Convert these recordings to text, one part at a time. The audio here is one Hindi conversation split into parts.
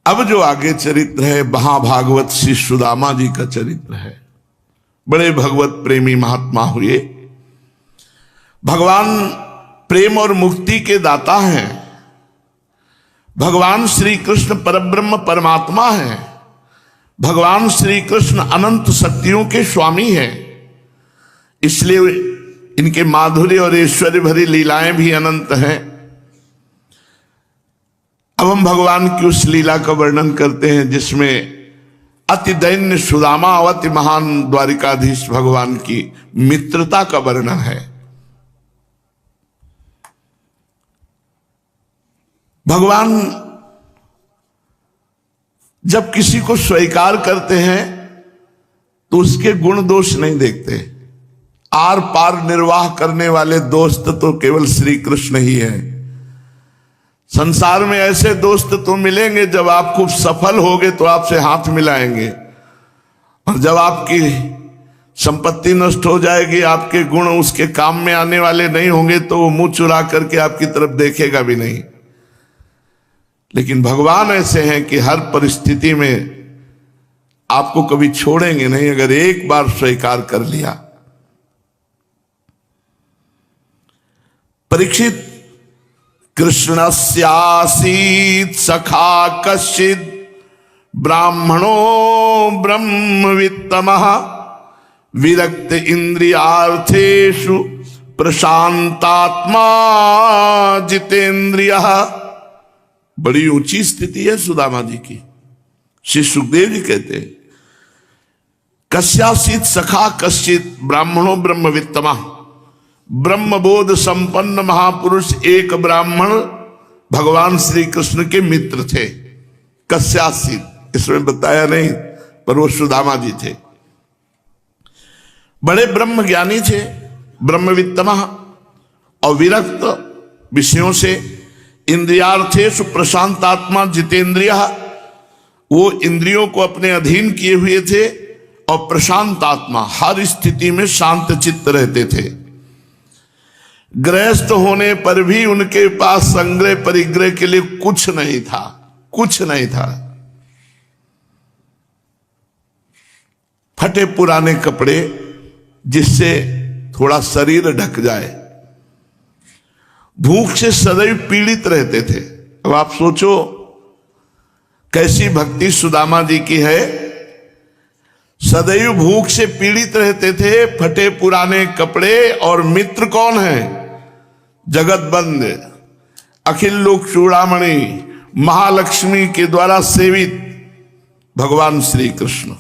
अब जो आगे चरित्र है महाभागवत श्री सुदामा जी का चरित्र है। बड़े भगवत प्रेमी महात्मा हुए। भगवान प्रेम और मुक्ति के दाता हैं। भगवान श्री कृष्ण परब्रह्म परमात्मा हैं। भगवान श्री कृष्ण अनंत शक्तियों के स्वामी हैं। इसलिए इनके माधुर्य और ऐश्वर्य भरी लीलाएं भी अनंत हैं। अब हम भगवान की उस लीला का वर्णन करते हैं जिसमें अति दैन्य सुदामा और अति महान द्वारिकाधीश भगवान की मित्रता का वर्णन है। भगवान जब किसी को स्वीकार करते हैं तो उसके गुण दोष नहीं देखते। आर पार निर्वाह करने वाले दोस्त तो केवल श्री कृष्ण ही है। संसार में ऐसे दोस्त तो मिलेंगे जब आप खूब सफल होगे तो आपसे हाथ मिलाएंगे, और जब आपकी संपत्ति नष्ट हो जाएगी, आपके गुण उसके काम में आने वाले नहीं होंगे तो वो मुंह चुरा करके आपकी तरफ देखेगा भी नहीं। लेकिन भगवान ऐसे हैं कि हर परिस्थिति में आपको कभी छोड़ेंगे नहीं अगर एक बार स्वीकार कर लिया। परीक्षित कृष्णस्यासीत् सखा कश्चित् ब्राह्मणो ब्रह्मवित्तमः विरक्त इंद्रियार्थेषु प्रशांतात्मा जितेंद्रियः। बड़ी ऊंची स्थिति है सुदामा जी की। श्री सुखदेव जी कहते हैं कस्यासीत् सखा कश्चित् ब्राह्मणो ब्रह्मवित्तमः। ब्रह्मबोध संपन्न महापुरुष एक ब्राह्मण भगवान श्री कृष्ण के मित्र थे। कस्यासीत् इसमें बताया नहीं, पर वो सुदामा जी थे। बड़े ब्रह्म ज्ञानी थे, ब्रह्मवित्तमः, और विरक्त विषयों से, इंद्रियार्थेषु प्रशांतात्मा जितेंद्रियः। वो इंद्रियों को अपने अधीन किए हुए थे और प्रशांत आत्मा, हर स्थिति में शांत चित्त रहते थे। गृहस्थ होने पर भी उनके पास संग्रह परिग्रह के लिए कुछ नहीं था, कुछ नहीं था। फटे पुराने कपड़े जिससे थोड़ा शरीर ढक जाए। भूख से सदैव पीड़ित रहते थे। अब आप सोचो कैसी भक्ति सुदामा जी की है। सदैव भूख से पीड़ित रहते थे, फटे पुराने कपड़े, और मित्र कौन है? जगत बंद अखिल लोक चूड़ामणि महालक्ष्मी के द्वारा सेवित भगवान श्री कृष्ण।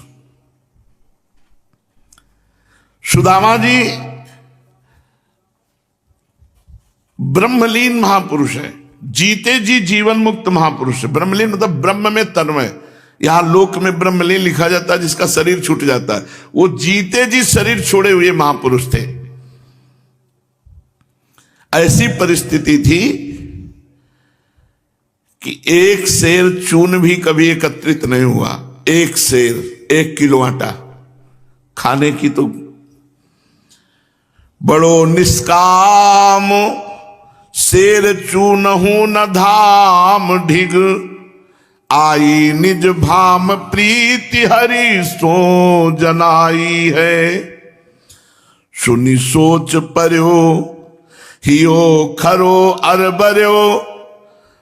सुदामा जी ब्रह्मलीन महापुरुष है, जीते जी जीवन मुक्त महापुरुष है। ब्रह्मलीन मतलब ब्रह्म में तन्मय। यहां लोक में ब्रह्मलीन लिखा जाता है जिसका शरीर छूट जाता है। वो जीते जी शरीर छोड़े हुए महापुरुष थे। ऐसी परिस्थिति थी कि एक सेर चून भी कभी एकत्रित नहीं हुआ। एक सेर 1 किलो आटा खाने की तो बड़ो निष्काम सेर चूनहु न धाम ढिग आई निज भाम प्रीति हरि सो जनाई है। सुनी सोच पर्यो हियो खरो अरबर्यो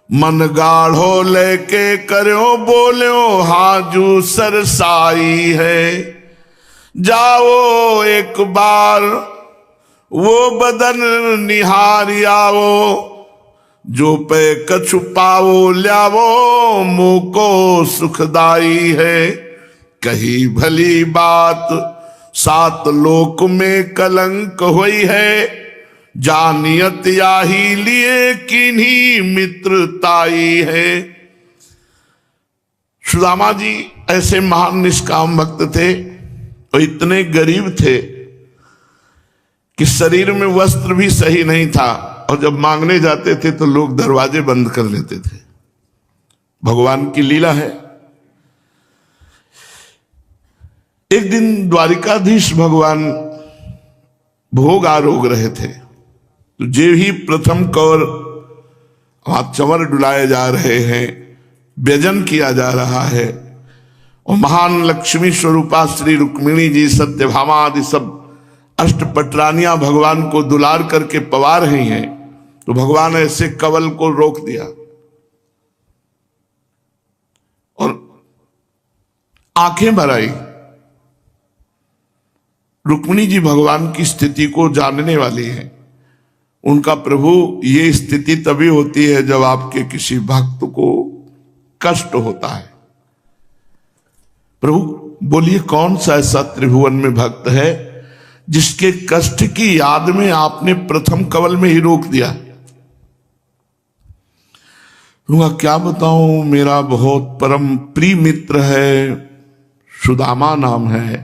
मन गाढ़ो लेके कर्यो बोल्यो हाजू सरसाई है। जाओ एक बार वो बदन निहारी आओ जो पे कछु पाओ ल्यावो मोको सुखदाई है। कही भली बात 7 लोक में कलंक हुई है जानियत याही लिए किन्हीं मित्रताई है। सुदामा जी ऐसे महान निष्काम भक्त थे और इतने गरीब थे कि शरीर में वस्त्र भी सही नहीं था, और जब मांगने जाते थे तो लोग दरवाजे बंद कर लेते थे। भगवान की लीला है। एक दिन द्वारिकाधीश भगवान भोग आरोग रहे थे, तो जे ही प्रथम कौर वहां चंवर डुलाए जा रहे हैं, व्यजन किया जा रहा है। और महान लक्ष्मी स्वरूपा श्री रुक्मिणी जी, सत्यभामा आदि सब अष्टपटरानियां भगवान को दुलार करके पवा रही हैं, तो भगवान ऐसे कवल को रोक दिया और आंखें भर आई। रुक्मिणी जी भगवान की स्थिति को जानने वाली है। उनका प्रभु, ये स्थिति तभी होती है जब आपके किसी भक्त को कष्ट होता है। प्रभु बोलिए, कौन सा ऐसा त्रिभुवन में भक्त है जिसके कष्ट की याद में आपने प्रथम कवल में ही रोक दिया? क्या बताऊं, मेरा बहुत परम प्रिय मित्र है, सुदामा नाम है,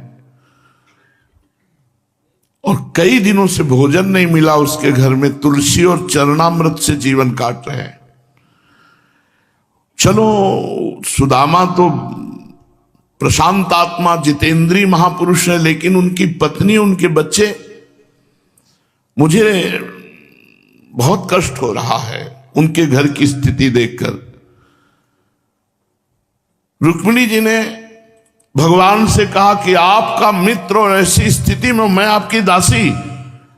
और कई दिनों से भोजन नहीं मिला उसके घर में, तुलसी और चरणामृत से जीवन काट रहे हैं। चलो, सुदामा तो प्रशांत आत्मा जितेंद्रीय महापुरुष है, लेकिन उनकी पत्नी, उनके बच्चे, मुझे बहुत कष्ट हो रहा है उनके घर की स्थिति देखकर। रुक्मिणी जी ने भगवान से कहा कि आपका मित्र और ऐसी स्थिति में मैं आपकी दासी,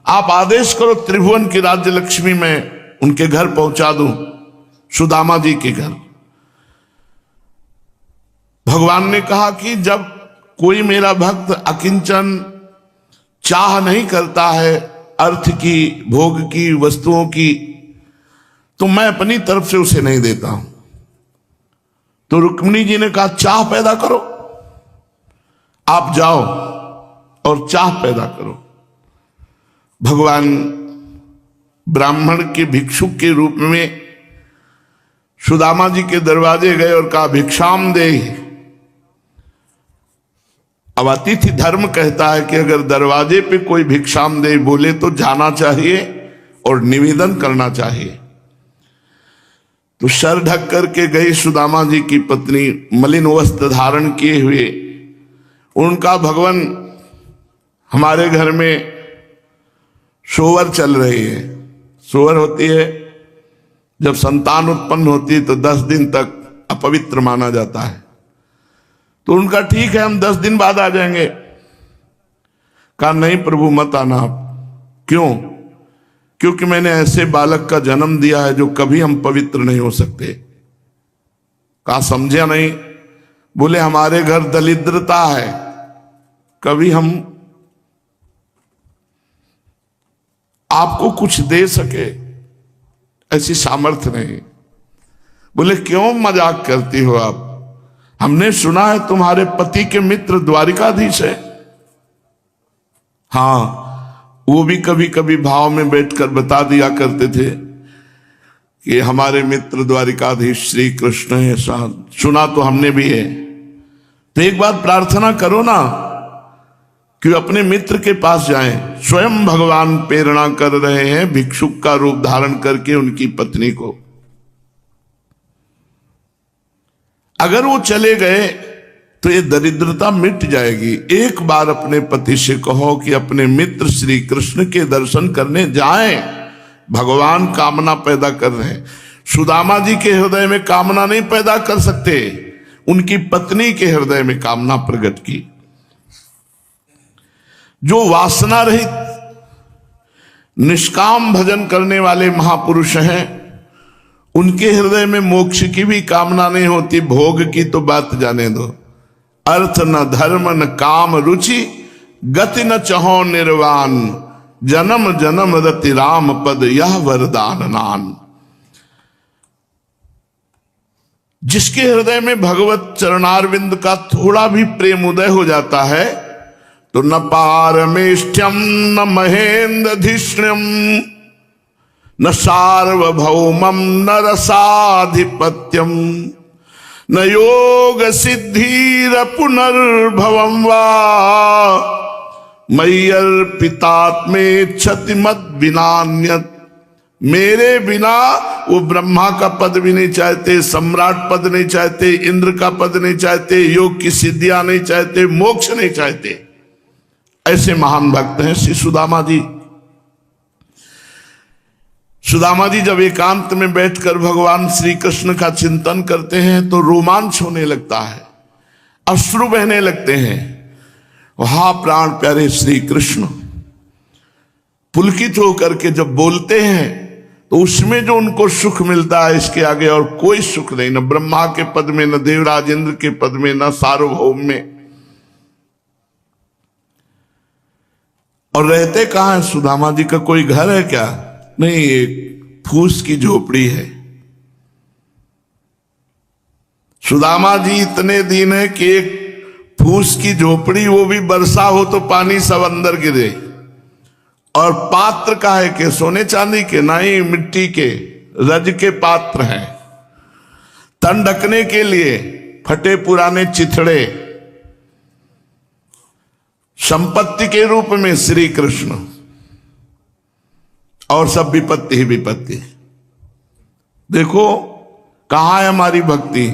आप आदेश करो त्रिभुवन की राज्य लक्ष्मी में उनके घर पहुंचा दूं, सुदामा जी के घर। भगवान ने कहा कि जब कोई मेरा भक्त अकिंचन चाह नहीं करता है अर्थ की, भोग की, वस्तुओं की, तो मैं अपनी तरफ से उसे नहीं देता हूं। तो रुक्मिणी जी ने कहा, चाह पैदा करो, आप जाओ और चाह पैदा करो। भगवान ब्राह्मण के भिक्षुक के रूप में सुदामा जी के दरवाजे गए और कहा, भिक्षाम दे। अब अतिथि धर्म कहता है कि अगर दरवाजे पे कोई भिक्षाम दे बोले तो जाना चाहिए और निवेदन करना चाहिए। तो सर ढक करके गई सुदामा जी की पत्नी, मलिन वस्त्र धारण किए हुए। उनका, भगवान हमारे घर में सोवर चल रही है। सोवर होती है जब संतान उत्पन्न होती है तो 10 दिन तक अपवित्र माना जाता है। तो उनका, ठीक है, हम 10 दिन बाद आ जाएंगे। कहा, नहीं प्रभु मत आना आप। क्यों? क्योंकि मैंने ऐसे बालक का जन्म दिया है जो कभी हम पवित्र नहीं हो सकते। कहा, समझा नहीं? बोले, हमारे घर दरिद्रता है, कभी हम आपको कुछ दे सके ऐसी सामर्थ्य नहीं। बोले, क्यों मजाक करती हो आप? हमने सुना है तुम्हारे पति के मित्र द्वारिकाधीश है। हाँ, वो भी कभी कभी भाव में बैठकर बता दिया करते थे कि हमारे मित्र द्वारिकाधीश श्री कृष्ण है। सुना तो हमने भी है। तो एक बात प्रार्थना करो ना कि अपने मित्र के पास जाएं। स्वयं भगवान प्रेरणा कर रहे हैं भिक्षुक का रूप धारण करके उनकी पत्नी को। अगर वो चले गए तो ये दरिद्रता मिट जाएगी। एक बार अपने पति से कहो कि अपने मित्र श्री कृष्ण के दर्शन करने जाएं। भगवान कामना पैदा कर रहे हैं। सुदामा जी के हृदय में कामना नहीं पैदा कर सकते, उनकी पत्नी के हृदय में कामना प्रकट की। जो वासना रहित निष्काम भजन करने वाले महापुरुष हैं, उनके हृदय में मोक्ष की भी कामना नहीं होती, भोग की तो बात जाने दो। अर्थ न धर्म न काम रुचि, गति न चहो निर्वाण, जन्म जन्म रति राम पद यह वरदान नान। जिसके हृदय में भगवत चरणारविंद का थोड़ा भी प्रेम उदय हो जाता है तो न पारमेष्ठ्यम न महेन्द्रधिष्ण्यम न सार्वभौमम न रसाधिपत्यम न योग सिद्धिर पुनर्भवम वा मय्यर्पितात्मे क्षतिमत विनान्यत। मेरे बिना वो ब्रह्मा का पद भी नहीं चाहते, सम्राट पद नहीं चाहते, इंद्र का पद नहीं चाहते, योग की सिद्धियां नहीं चाहते, मोक्ष नहीं चाहते। ऐसे महान भक्त हैं श्री सुदामा जी। सुदामा जी जब एकांत में बैठकर भगवान श्री कृष्ण का चिंतन करते हैं तो रोमांच होने लगता है, अश्रु बहने लगते हैं। वहां प्राण प्यारे श्री कृष्ण पुलकित होकर के जब बोलते हैं तो उसमें जो उनको सुख मिलता है, इसके आगे और कोई सुख नहीं, न ब्रह्मा के पद में, न देवराज इंद्र के पद में, न सार्वभौम में। और रहते कहां है सुदामा जी का कोई घर है क्या? नहीं, एक फूस की झोपड़ी है। सुदामा जी इतने दिन है कि एक फूस की झोपड़ी, वो भी वर्षा हो तो पानी सब अंदर गिरे। और पात्र का है कि सोने चांदी के, नहीं मिट्टी के, रज के पात्र हैं। तन ढकने के लिए फटे पुराने चिथड़े, संपत्ति के रूप में श्री कृष्ण, और सब विपत्ति ही विपत्ति। देखो कहां है हमारी भक्ति?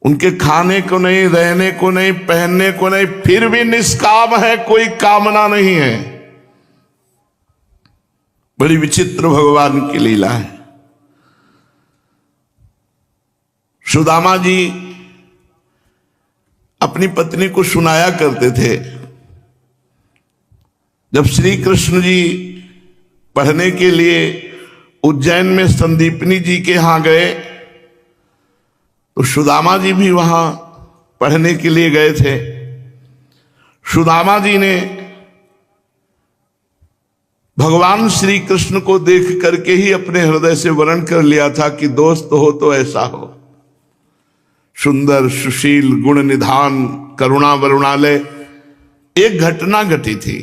उनके खाने को नहीं, रहने को नहीं, पहनने को नहीं, फिर भी निष्काम है, कोई कामना नहीं है। बड़ी विचित्र भगवान की लीला है। सुदामा जी अपनी पत्नी को सुनाया करते थे, जब श्री कृष्ण जी पढ़ने के लिए उज्जैन में संदीपनी जी के यहां गए तो सुदामा जी भी वहां पढ़ने के लिए गए थे। सुदामा जी ने भगवान श्री कृष्ण को देख करके ही अपने हृदय से वर्ण कर लिया था कि दोस्त हो तो ऐसा हो, सुंदर, सुशील, गुण निधान, करुणा वरुणालय। एक घटना घटी थी,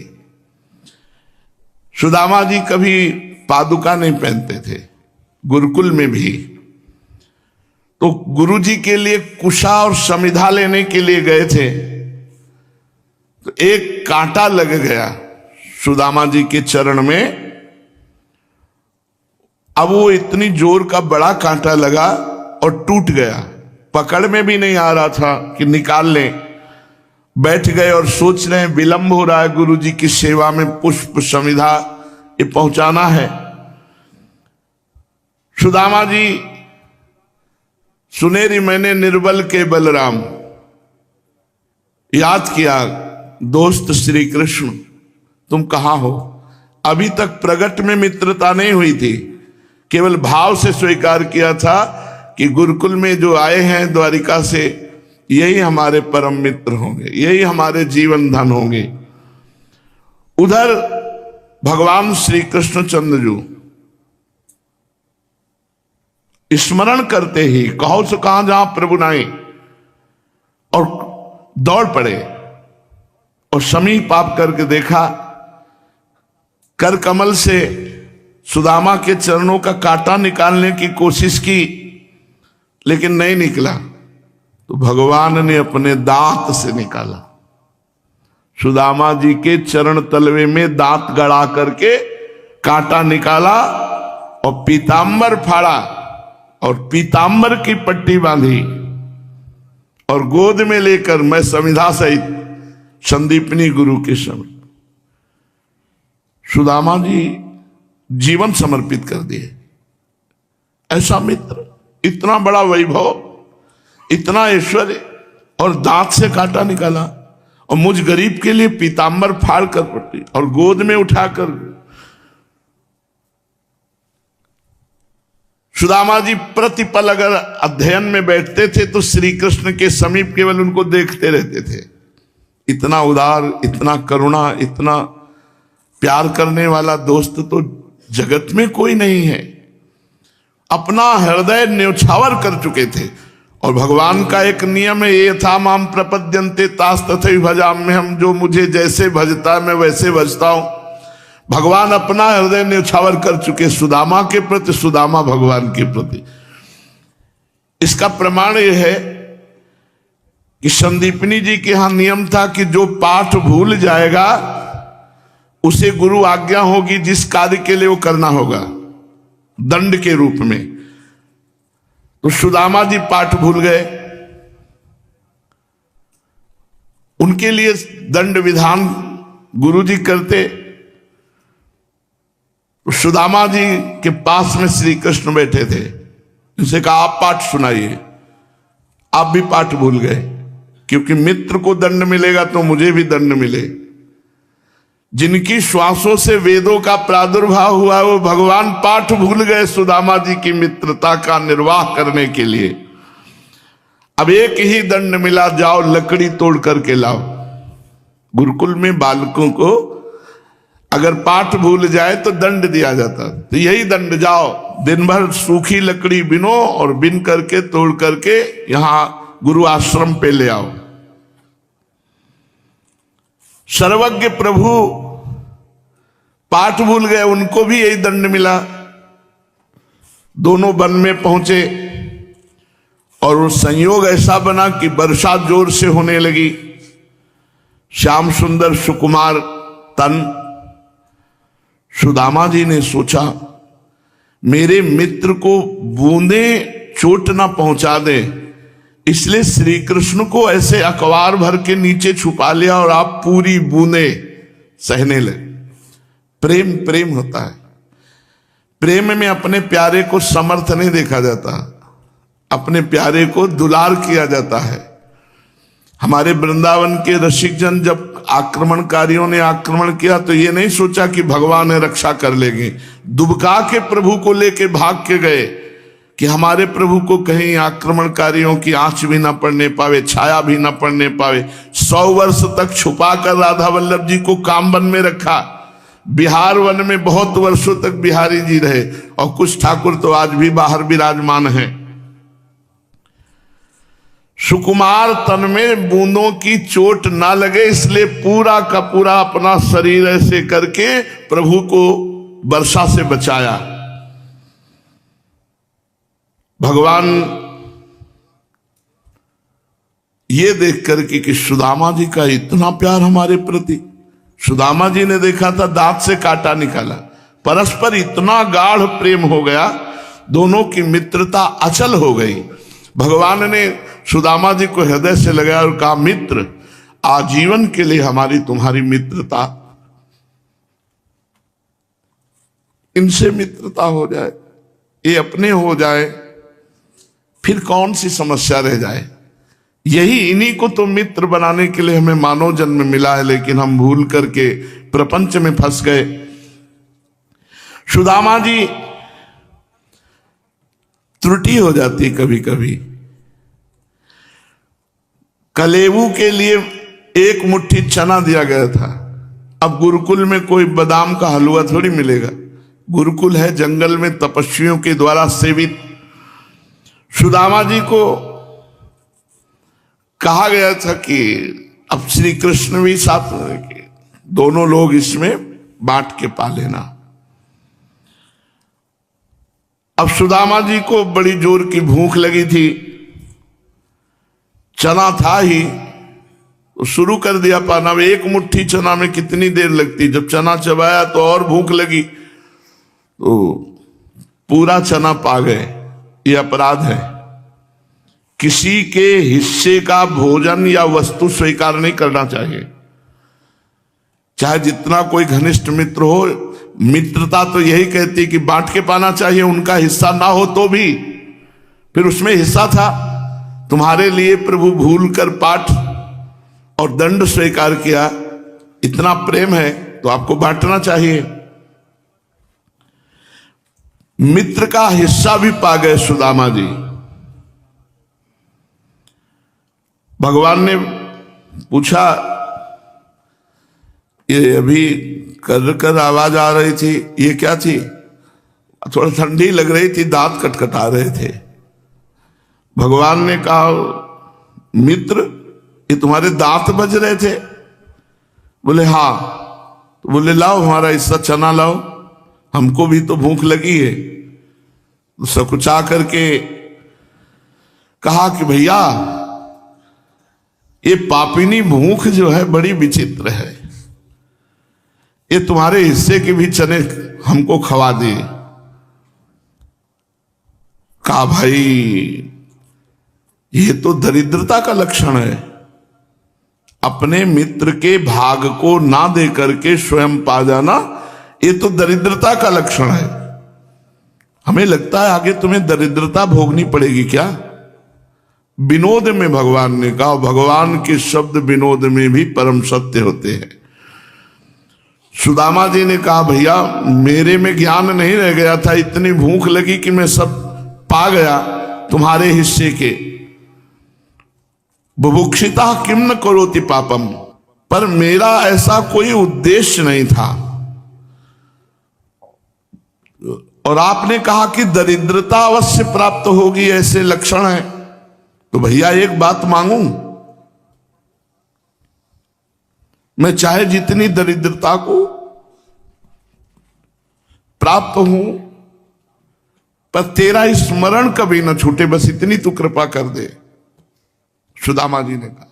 सुदामा जी कभी पादुका नहीं पहनते थे, गुरुकुल में भी। तो गुरु जी के लिए कुशा और समिधा लेने के लिए गए थे, तो एक कांटा लग गया सुदामा जी के चरण में। अब वो इतनी जोर का बड़ा कांटा लगा और टूट गया, पकड़ में भी नहीं आ रहा था कि निकाल लें। बैठ गए और सोच रहे हैं विलंब हो रहा है, गुरु जी की सेवा में पुष्प समिधा ये पहुंचाना है। सुदामा जी सुनेरी मैंने निर्बल के बलराम, याद किया दोस्त श्री कृष्ण तुम कहां हो? अभी तक प्रगट में मित्रता नहीं हुई थी, केवल भाव से स्वीकार किया था कि गुरुकुल में जो आए हैं द्वारिका से, यही हमारे परम मित्र होंगे, यही हमारे जीवन धन होंगे। उधर भगवान श्री कृष्ण चंद्रजू स्मरण करते ही कहो सो कहां जहां प्रभु नाई, और दौड़ पड़े और समीप आप करके देखा, कर कमल से सुदामा के चरणों का कांटा निकालने की कोशिश की, लेकिन नहीं निकला। तो भगवान ने अपने दांत से निकाला, सुदामा जी के चरण तलवे में दांत गड़ा करके कांटा निकाला और पीतांबर फाड़ा और पीतांबर की पट्टी बांधी और गोद में लेकर मैं समिधा सहित संदीपनी गुरु के समय सुदामा जी जीवन समर्पित कर दिए। ऐसा मित्र, इतना बड़ा वैभव, इतना ऐश्वर्य, और दांत से कांटा निकाला, और मुझ गरीब के लिए पीतांबर फाड़ कर पट्टी और गोद में उठाकर। सुदामा जी प्रतिपल अगर अध्ययन में बैठते थे तो श्री कृष्ण के समीप केवल उनको देखते रहते थे। इतना उदार, इतना करुणा, इतना प्यार करने वाला दोस्त तो जगत में कोई नहीं है। अपना हृदय न्यौछावर कर चुके थे। और भगवान का एक नियम है, ये था माम प्रपद्यन्ते तास तथैव भजाम्यहम्, हम जो मुझे जैसे भजता है मैं वैसे भजता हूं। भगवान अपना हृदय न्यौछावर कर चुके सुदामा के प्रति, सुदामा भगवान के प्रति। इसका प्रमाण यह है कि संदीपनी जी के यहां नियम था कि जो पाठ भूल जाएगा उसे गुरु आज्ञा होगी जिस कार्य के लिए वो करना होगा, दंड के रूप में। तो सुदामा जी पाठ भूल गए, उनके लिए दंड विधान गुरु जी करते। सुदामा जी के पास में श्री कृष्ण बैठे थे। उनसे कहा आप पाठ सुनाइए। आप भी पाठ भूल गए, क्योंकि मित्र को दंड मिलेगा तो मुझे भी दंड मिले। जिनकी श्वासों से वेदों का प्रादुर्भाव हुआ वो भगवान पाठ भूल गए सुदामा जी की मित्रता का निर्वाह करने के लिए। अब एक ही दंड मिला, जाओ लकड़ी तोड़ करके लाओ। गुरुकुल में बालकों को अगर पाठ भूल जाए तो दंड दिया जाता, तो यही दंड, जाओ दिन भर सूखी लकड़ी बिनो और बिन करके तोड़ करके यहां गुरु आश्रम पे ले आओ। सर्वज्ञ प्रभु पाठ भूल गए, उनको भी यही दंड मिला। दोनों वन में पहुंचे और वो संयोग ऐसा बना कि वर्षा जोर से होने लगी। श्याम सुंदर सुकुमार तन। सुदामा जी ने सोचा मेरे मित्र को बूंदे चोट ना पहुंचा दे, इसलिए श्री कृष्ण को ऐसे अखबार भर के नीचे छुपा लिया और आप पूरी बूंदे सहने लगे। प्रेम प्रेम होता है। प्रेम में अपने प्यारे को समर्थ नहीं देखा जाता, अपने प्यारे को दुलार किया जाता है। हमारे वृंदावन के रसिक जन जब आक्रमणकारियों ने आक्रमण किया तो ये नहीं सोचा कि भगवान रक्षा कर लेंगे। दुबका के प्रभु को लेके भाग के गए कि हमारे प्रभु को कहीं आक्रमणकारियों की आंच भी ना पड़ने पावे, छाया भी ना पड़ने पावे। 100 वर्ष तक छुपा कर राधा वल्लभ जी को कामवन में रखा। बिहार वन में बहुत वर्षों तक बिहारी जी रहे और कुछ ठाकुर तो आज भी बाहर विराजमान हैं। सुकुमार तन में बूंदों की चोट ना लगे, इसलिए पूरा का पूरा अपना शरीर ऐसे करके प्रभु को वर्षा से बचाया। भगवान ये देख करके कि सुदामा जी का इतना प्यार हमारे प्रति। सुदामा जी ने देखा था दांत से कांटा निकाला, परस्पर इतना गाढ़ प्रेम हो गया, दोनों की मित्रता अचल हो गई। भगवान ने सुदामा जी को हृदय से लगाया और कहा मित्र, आजीवन के लिए हमारी तुम्हारी मित्रता, इनसे मित्रता हो जाए, ये अपने हो जाए, फिर कौन सी समस्या रह जाए। यही इन्हीं को तो मित्र बनाने के लिए हमें मानव जन्म मिला है, लेकिन हम भूल करके प्रपंच में फंस गए। सुदामा जी त्रुटि हो जाती कभी कभी। कलेबू के लिए 1 मुट्ठी चना दिया गया था। अब गुरुकुल में कोई बादाम का हलवा थोड़ी मिलेगा। गुरुकुल है जंगल में तपस्वियों के द्वारा सेवित। सुदामा जी को कहा गया था कि अब श्री कृष्ण भी साथ में, दोनों लोग इसमें बांट के पा लेना। अब सुदामा जी को बड़ी जोर की भूख लगी थी, चना था ही तो शुरू कर दिया पाना। 1 मुट्ठी चना में कितनी देर लगती, जब चना चबाया तो और भूख लगी तो पूरा चना पा गए। ये अपराध है। किसी के हिस्से का भोजन या वस्तु स्वीकार नहीं करना चाहिए, चाहे जितना कोई घनिष्ठ मित्र हो। मित्रता तो यही कहती कि बांट के पाना चाहिए, उनका हिस्सा ना हो तो भी फिर उसमें हिस्सा था। तुम्हारे लिए प्रभु भूल कर पाठ और दंड स्वीकार किया, इतना प्रेम है तो आपको बांटना चाहिए। मित्र का हिस्सा भी पा गए सुदामा जी। भगवान ने पूछा, ये अभी कर कर आवाज आ रही थी, ये क्या थी? थोड़ा ठंडी लग रही थी, दांत खटखटा रहे थे। भगवान ने कहा, मित्र ये तुम्हारे दांत बज रहे थे? बोले हाँ। तो बोले लाओ हमारा हिस्सा चना लाओ, हमको भी तो भूख लगी है। तो सकुचा करके कहा कि भैया ये पापिनी भूख जो है बड़ी विचित्र है, ये तुम्हारे हिस्से के भी चने हमको खवा दे। कहा भाई ये तो दरिद्रता का लक्षण है, अपने मित्र के भाग को ना दे करके स्वयं पा जाना, ये तो दरिद्रता का लक्षण है। हमें लगता है आगे तुम्हें दरिद्रता भोगनी पड़ेगी क्या? विनोद में भगवान ने कहा, भगवान के शब्द विनोद में भी परम सत्य होते हैं। सुदामा जी ने कहा, भैया मेरे में ज्ञान नहीं रह गया था, इतनी भूख लगी कि मैं सब पा गया तुम्हारे हिस्से के। बुभुक्षिता किम न करोति पापम, पर मेरा ऐसा कोई उद्देश्य नहीं था। और आपने कहा कि दरिद्रता अवश्य प्राप्त होगी, ऐसे लक्षण है, तो भैया एक बात मांगूं, मैं चाहे जितनी दरिद्रता को प्राप्त हूं, पर तेरा स्मरण कभी न छूटे, बस इतनी तू कृपा कर दे। सुदामा जी ने कहा,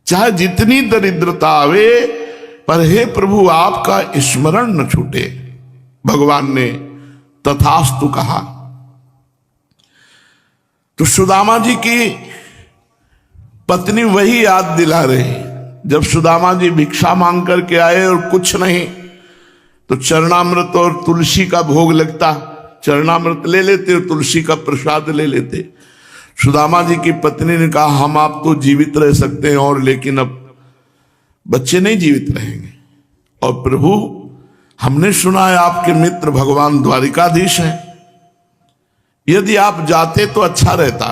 चाहे जितनी दरिद्रता आवे, पर हे प्रभु आपका स्मरण न छूटे। भगवान ने तथास्तु कहा। तो सुदामा जी की पत्नी वही याद दिला रही, जब सुदामा जी भिक्षा मांग करके आए और कुछ नहीं, तो चरणामृत और तुलसी का भोग लगता, चरणामृत ले लेते और तुलसी का प्रसाद ले लेते। सुदामा जी की पत्नी ने कहा, हम आप तो जीवित रह सकते हैं और, लेकिन अब बच्चे नहीं जीवित रहेंगे। और प्रभु हमने सुना है आपके मित्र भगवान द्वारिकाधीश हैं, यदि आप जाते तो अच्छा रहता।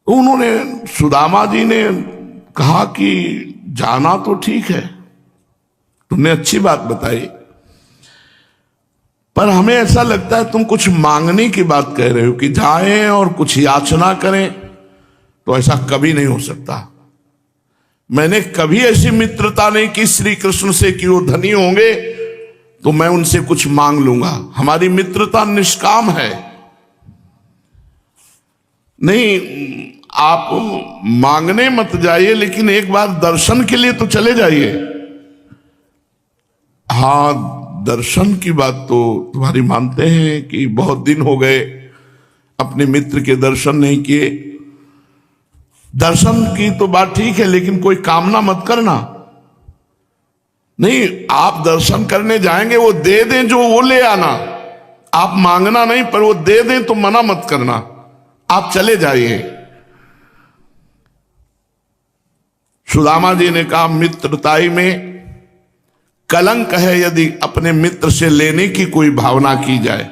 उन्होंने, सुदामा जी ने कहा कि जाना तो ठीक है, तुमने अच्छी बात बताई, पर हमें ऐसा लगता है तुम कुछ मांगने की बात कह रहे हो कि जाएं और कुछ याचना करें, तो ऐसा कभी नहीं हो सकता। मैंने कभी ऐसी मित्रता नहीं की श्री कृष्ण से कि वो धनी होंगे तो मैं उनसे कुछ मांग लूंगा। हमारी मित्रता निष्काम है। नहीं, आप मांगने मत जाइए, लेकिन एक बार दर्शन के लिए तो चले जाइए। हाँ, दर्शन की बात तो तुम्हारी मानते हैं कि बहुत दिन हो गए अपने मित्र के दर्शन नहीं किए। दर्शन की तो बात ठीक है, लेकिन कोई कामना मत करना। नहीं, आप दर्शन करने जाएंगे, वो दे दें जो वो ले आना, आप मांगना नहीं, पर वो दे दें तो मना मत करना, आप चले जाइए। सुदामा जी ने कहा, मित्रताई में कलंक है यदि अपने मित्र से लेने की कोई भावना की जाए।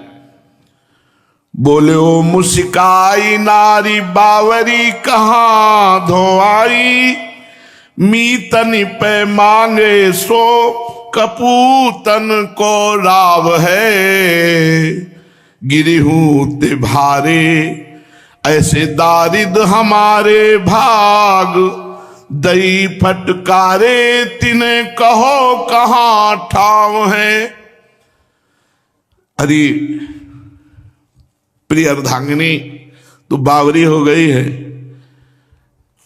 बोले, ओ मुस्काई नारी बावरी कहां धोआई, मीतन पे मांगे सो कपूतन को राव है, गिरी हूं ते भारे ऐसे दारिद हमारे भाग, दई फटकारे तिने कहो कहां ठाव है। अरे प्रिय अर्धांगिनी, तू बावरी हो गई है,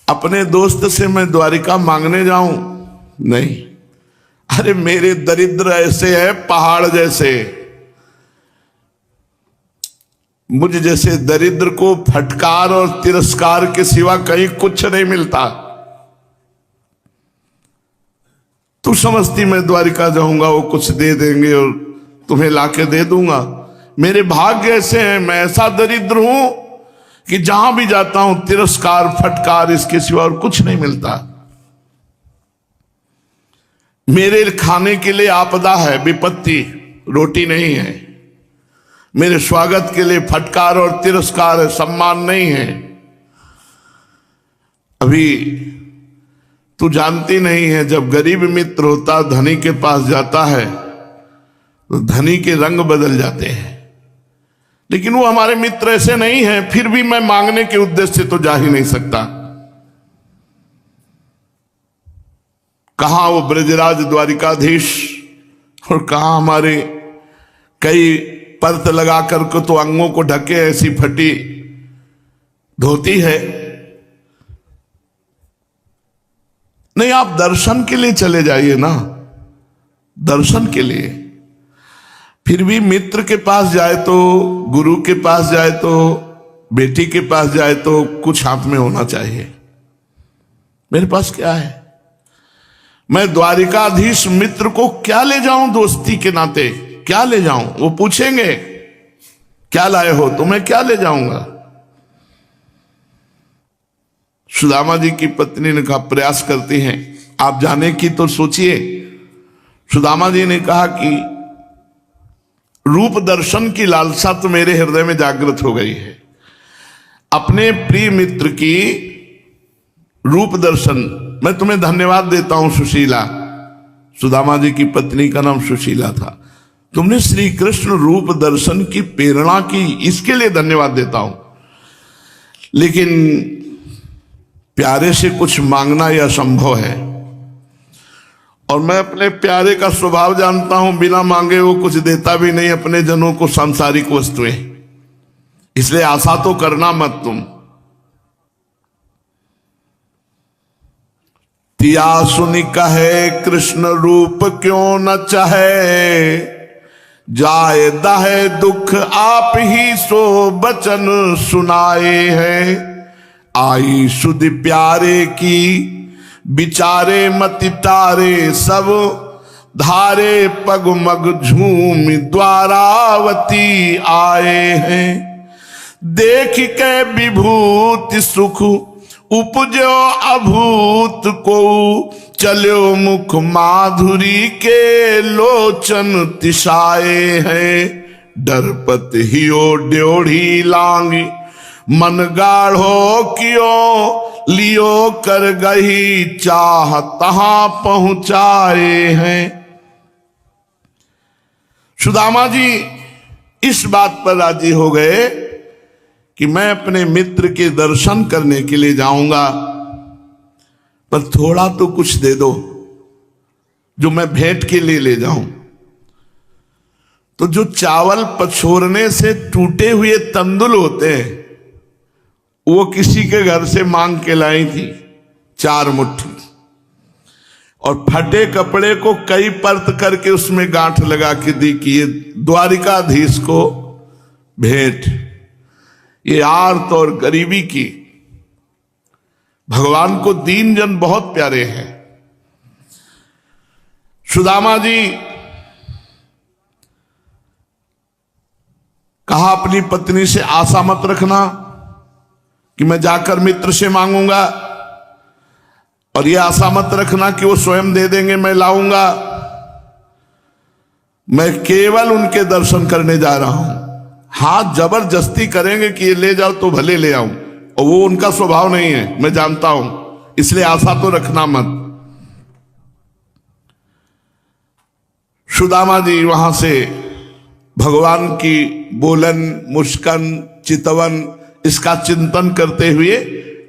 अपने दोस्त से मैं द्वारिका मांगने जाऊं? नहीं। अरे मेरे दरिद्र ऐसे है पहाड़ जैसे, मुझ जैसे दरिद्र को फटकार और तिरस्कार के सिवा कहीं कुछ नहीं मिलता। तू समझती मैं द्वारिका जाऊंगा वो कुछ दे देंगे और तुम्हें लाके दे दूंगा? मेरे भाग्य ऐसे हैं, मैं ऐसा दरिद्र हूं कि जहां भी जाता हूं तिरस्कार फटकार, इसके सिवा और कुछ नहीं मिलता। मेरे खाने के लिए आपदा है, विपत्ति, रोटी नहीं है। मेरे स्वागत के लिए फटकार और तिरस्कार है, सम्मान नहीं है। अभी तू जानती नहीं है, जब गरीब मित्र होता धनी के पास जाता है तो धनी के रंग बदल जाते हैं, लेकिन वो हमारे मित्र ऐसे नहीं हैं। फिर भी मैं मांगने के उद्देश्य से तो जा ही नहीं सकता। कहां वो ब्रजराज द्वारिकाधीश और कहां हमारे कई परत लगा करके तो अंगों को ढके ऐसी फटी धोती है। नहीं, आप दर्शन के लिए चले जाइए ना, दर्शन के लिए। फिर भी मित्र के पास जाए तो, गुरु के पास जाए तो, बेटी के पास जाए तो कुछ हाथ में होना चाहिए। मेरे पास क्या है? मैं द्वारिकाधीश मित्र को क्या ले जाऊं, दोस्ती के नाते क्या ले जाऊं? वो पूछेंगे क्या लाए हो, तो मैं क्या ले जाऊंगा? सुदामा जी की पत्नी ने कहा प्रयास करती हैं आप जाने की, तो सोचिए। सुदामा जी ने कहा कि रूप दर्शन की लालसा तो मेरे हृदय में जागृत हो गई है। अपने प्रिय मित्र की रूप दर्शन, मैं तुम्हें धन्यवाद देता हूं सुशीला। सुदामा जी की पत्नी का नाम सुशीला था। तुमने श्री कृष्ण रूप दर्शन की प्रेरणा की, इसके लिए धन्यवाद देता हूं। लेकिन प्यारे से कुछ मांगना यह असंभव है, और मैं अपने प्यारे का स्वभाव जानता हूं, बिना मांगे वो कुछ देता भी नहीं अपने जनों को सांसारिक वस्तुएं। इसलिए आशा तो करना मत तुम। तिया सुनि कहे कृष्ण रूप क्यों न चाहे, जाए दाहे दुख आप ही सो बचन सुनाए हैं। आई सुध प्यारे की बिचारे मति तारे, सब धारे पगमग झूम द्वारावती आए हैं। देख के विभूति सुख उपजो अभूत को, चलो मुख माधुरी के लोचन तिसाए हैं। डरपत हियो ड्योढ़ी लांगी मन गाढ़ो कियो, लियो कर गही चाह तहां पहुंचाए हैं। सुदामा जी इस बात पर राजी हो गए कि मैं अपने मित्र के दर्शन करने के लिए जाऊंगा, पर थोड़ा तो कुछ दे दो जो मैं भेंट के लिए ले जाऊं। तो जो चावल पछोरने से टूटे हुए तंदुल होते हैं, वो किसी के घर से मांग के लाई थी 4 मुट्ठी, और फटे कपड़े को कई परत करके उसमें गांठ लगा के दी कि ये द्वारिकाधीश को भेंट। ये आर्त और गरीबी की, भगवान को दीन जन बहुत प्यारे हैं। सुदामा जी कहा अपनी पत्नी से आशा मत रखना कि मैं जाकर मित्र से मांगूंगा, और यह आशा मत रखना कि वो स्वयं दे देंगे, मैं लाऊंगा। मैं केवल उनके दर्शन करने जा रहा हूं। हाँ, जबरदस्ती करेंगे कि ये ले जाओ तो भले ले आऊं, और वो उनका स्वभाव नहीं है, मैं जानता हूं। इसलिए आशा तो रखना मत। सुदामा जी वहां से भगवान की बोलन, मुस्कान, चितवन, इसका चिंतन करते हुए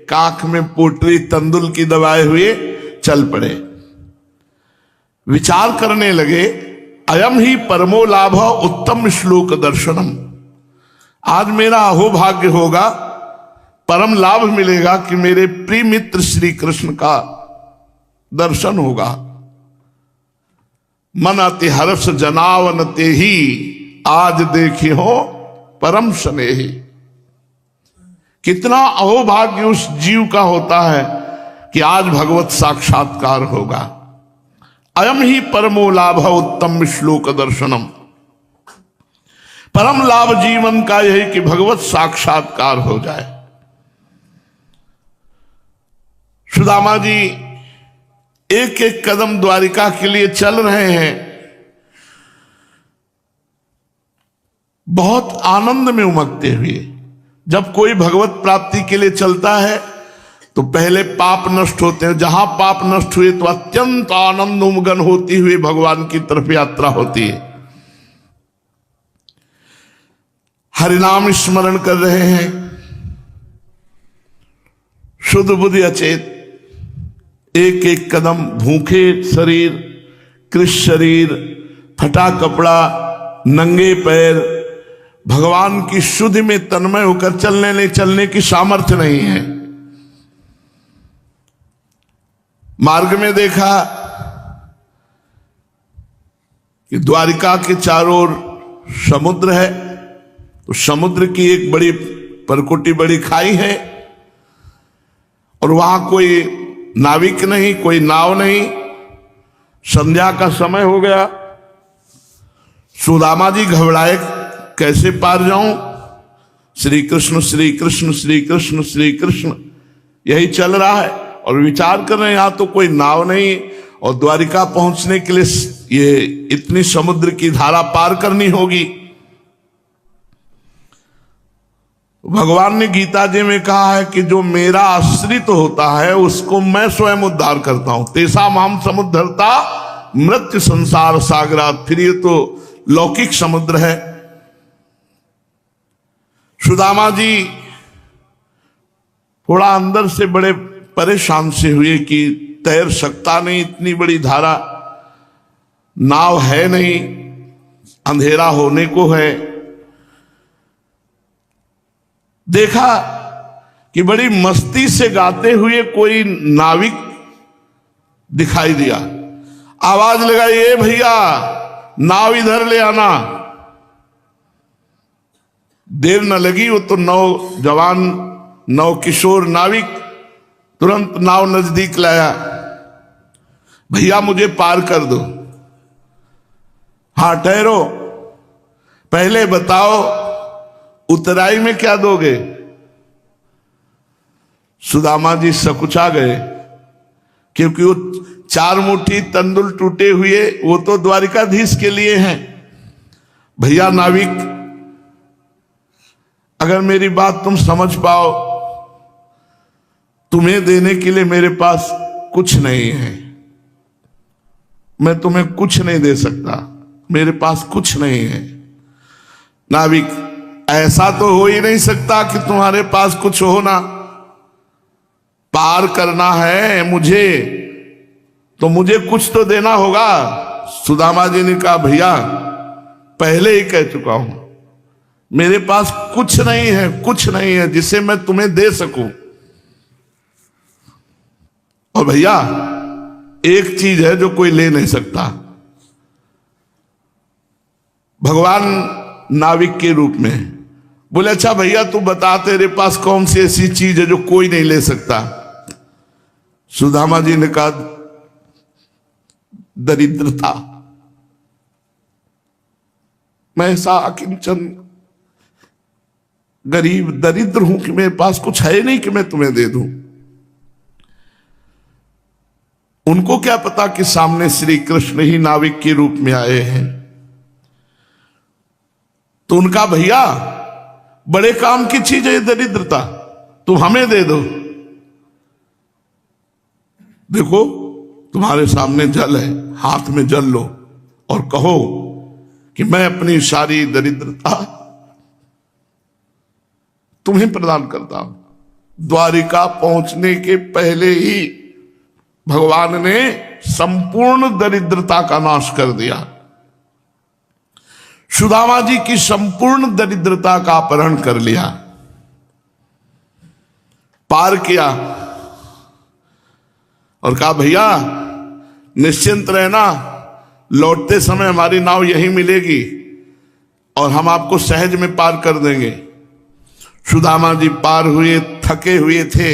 काख में पोटरी तंदुल की दबाए हुए चल पड़े। विचार करने लगे, अयम ही परमो लाभ उत्तम श्लोक दर्शनम। आज मेरा अहोभाग्य होगा, परम लाभ मिलेगा कि मेरे प्रिय मित्र श्री कृष्ण का दर्शन होगा। मन अति हर्ष जनावन ते ही, आज देखी हो परम स्नेही। कितना अहोभाग्य उस जीव का होता है कि आज भगवत साक्षात्कार होगा। अयम ही परमो लाभ उत्तम श्लोक दर्शनम। परम लाभ जीवन का यही कि भगवत साक्षात्कार हो जाए। सुदामा जी एक एक कदम द्वारिका के लिए चल रहे हैं, बहुत आनंद में उमगते हुए। जब कोई भगवत प्राप्ति के लिए चलता है तो पहले पाप नष्ट होते हैं, जहां पाप नष्ट हुए तो अत्यंत आनंद उमगन होती हुई भगवान की तरफ यात्रा होती है। हरिनाम स्मरण कर रहे हैं, शुद्ध बुद्धि अचेत, एक एक कदम, भूखे शरीर, कृष शरीर, फटा कपड़ा, नंगे पैर, भगवान की शुद्धि में तन्मय होकर चलने की सामर्थ्य नहीं है। मार्ग में देखा कि द्वारिका के चारों ओर समुद्र है, तो समुद्र की एक बड़ी परकुटी, बड़ी खाई है, और वहां कोई नाविक नहीं, कोई नाव नहीं, संध्या का समय हो गया। सुदामा जी घबराए, कैसे पार जाऊं? श्री कृष्ण श्री कृष्ण श्री कृष्ण श्री कृष्ण यही चल रहा है, और विचार कर रहे हैं यहां तो कोई नाव नहीं, और द्वारिका पहुंचने के लिए ये इतनी समुद्र की धारा पार करनी होगी। भगवान ने गीता जी में कहा है कि जो मेरा आश्रित होता है उसको मैं स्वयं उद्धार करता हूं। तेसा माम समुद्धरता मृत्यु संसार सागरात। फिर ये तो लौकिक समुद्र है। सुदामा जी थोड़ा अंदर से बड़े परेशान से हुए कि तैर सकता नहीं, इतनी बड़ी धारा, नाव है नहीं, अंधेरा होने को है। देखा कि बड़ी मस्ती से गाते हुए कोई नाविक दिखाई दिया। आवाज लगाई, ए भैया नाव इधर ले आना। देर न लगी, वो तो नौजवान नवकिशोर नाविक तुरंत नाव नजदीक लाया। भैया मुझे पार कर दो। हाँ ठहरो, पहले बताओ उतराई में क्या दोगे? सुदामा जी सकुचा गए, क्योंकि वो 4 मुट्ठी तंदुल टूटे हुए वो तो द्वारिकाधीश के लिए हैं। भैया नाविक, अगर मेरी बात तुम समझ पाओ, तुम्हें देने के लिए मेरे पास कुछ नहीं है। मैं तुम्हें कुछ नहीं दे सकता, मेरे पास कुछ नहीं है। नाविक, ऐसा तो हो ही नहीं सकता कि तुम्हारे पास कुछ हो ना। पार करना है मुझे, तो मुझे कुछ तो देना होगा। सुदामा जी ने कहा, भैया पहले ही कह चुका हूं, मेरे पास कुछ नहीं है, कुछ नहीं है जिसे मैं तुम्हें दे सकूं। और भैया एक चीज है जो कोई ले नहीं सकता। भगवान नाविक के रूप में बोले, अच्छा भैया तू बता, तेरे पास कौन सी ऐसी चीज है जो कोई नहीं ले सकता? सुदामा जी ने कहा, दरिद्रता। मैं ऐसा अकिंचन गरीब दरिद्र हूं कि मेरे पास कुछ है नहीं कि मैं तुम्हें दे दूं। उनको क्या पता कि सामने श्री कृष्ण ही नाविक के रूप में आए हैं। तो उनका, भैया बड़े काम की चीज है ये दरिद्रता, तुम हमें दे दो। देखो तुम्हारे सामने जल है, हाथ में जल लो और कहो कि मैं अपनी सारी दरिद्रता तुम्हें प्रदान करता हूं। द्वारिका पहुंचने के पहले ही भगवान ने संपूर्ण दरिद्रता का नाश कर दिया। सुदामा जी की संपूर्ण दरिद्रता का अपहरण कर लिया, पार किया और कहा, भैया निश्चिंत रहना, लौटते समय हमारी नाव यहीं मिलेगी और हम आपको सहज में पार कर देंगे। सुदामा जी पार हुए, थके हुए थे।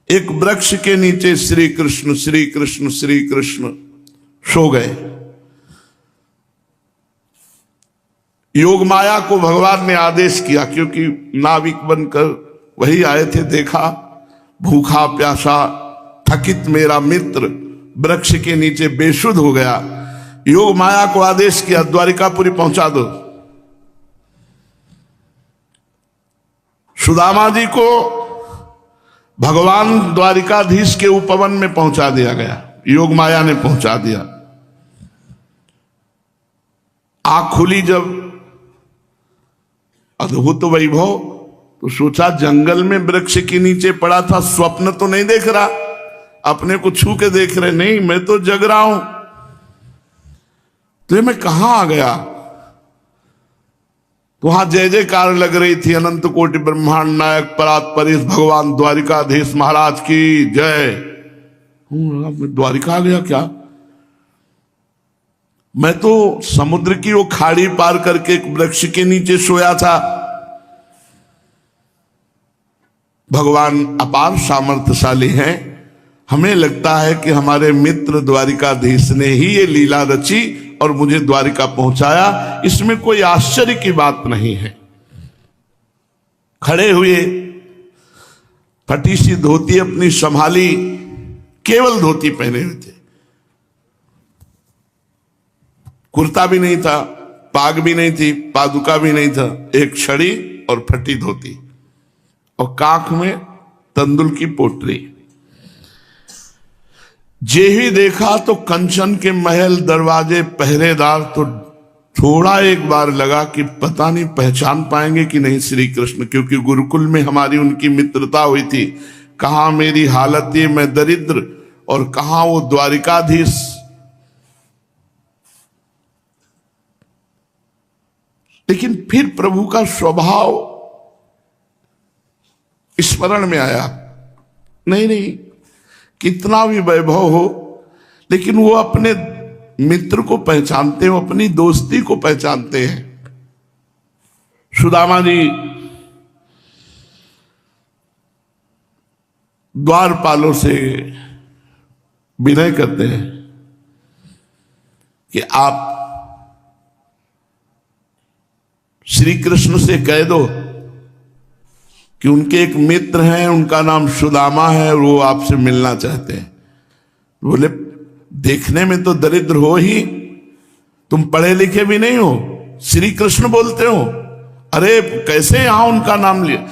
एक वृक्ष के नीचे श्री कृष्ण श्री कृष्ण श्री कृष्ण सो गए। योग माया को भगवान ने आदेश किया, क्योंकि नाविक बनकर वही आए थे। देखा भूखा प्यासा थकित मेरा मित्र वृक्ष के नीचे बेसुध हो गया। योग माया को आदेश किया, द्वारिकापुरी पहुंचा दो। सुदामा जी को भगवान द्वारिकाधीश के उपवन में पहुंचा दिया गया, योग माया ने पहुंचा दिया। आंख खुली जब अद्भुत वैभव, तो सोचा जंगल में वृक्ष के नीचे पड़ा था, स्वप्न तो नहीं देख रहा, अपने को छू के देख रहे, नहीं मैं तो जग रहा हूं। तो मैं कहां आ गया? तो वहां जय जयकार लग रही थी, अनंत कोटि ब्रह्मांड नायक परात परेश भगवान द्वारिकाधीश महाराज की जय। मैं द्वारिका आ गया क्या? मैं तो समुद्र की वो खाड़ी पार करके एक वृक्ष के नीचे सोया था। भगवान अपार सामर्थ्यशाली हैं, हमें लगता है कि हमारे मित्र द्वारिकाधीश ने ही ये लीला रची और मुझे द्वारिका पहुंचाया, इसमें कोई आश्चर्य की बात नहीं है। खड़े हुए, फटी सी धोती अपनी संभाली, केवल धोती पहने हुए थे, कुर्ता भी नहीं था, पाग भी नहीं थी, पादुका भी नहीं था, एक छड़ी और फटी धोती और काख में तंदुल की पोटली। जे ही देखा तो कंचन के महल, दरवाजे, पहरेदार, तो थोड़ा एक बार लगा कि पता नहीं पहचान पाएंगे कि नहीं श्री कृष्ण, क्योंकि गुरुकुल में हमारी उनकी मित्रता हुई थी। कहां मेरी हालत ये मैं दरिद्र और कहां वो द्वारिकाधीश। लेकिन फिर प्रभु का स्वभाव स्मरण में आया, नहीं नहीं, कितना भी वैभव हो, लेकिन वो अपने मित्र को पहचानते हो, अपनी दोस्ती को पहचानते हैं। सुदामा जी द्वारपालों से विनय करते हैं कि आप श्री कृष्ण से कह दो कि उनके एक मित्र हैं, उनका नाम सुदामा है और वो आपसे मिलना चाहते हैं। बोले देखने में तो दरिद्र हो ही, तुम पढ़े लिखे भी नहीं हो, श्री कृष्ण बोलते हो, अरे कैसे यहां उनका नाम लिया।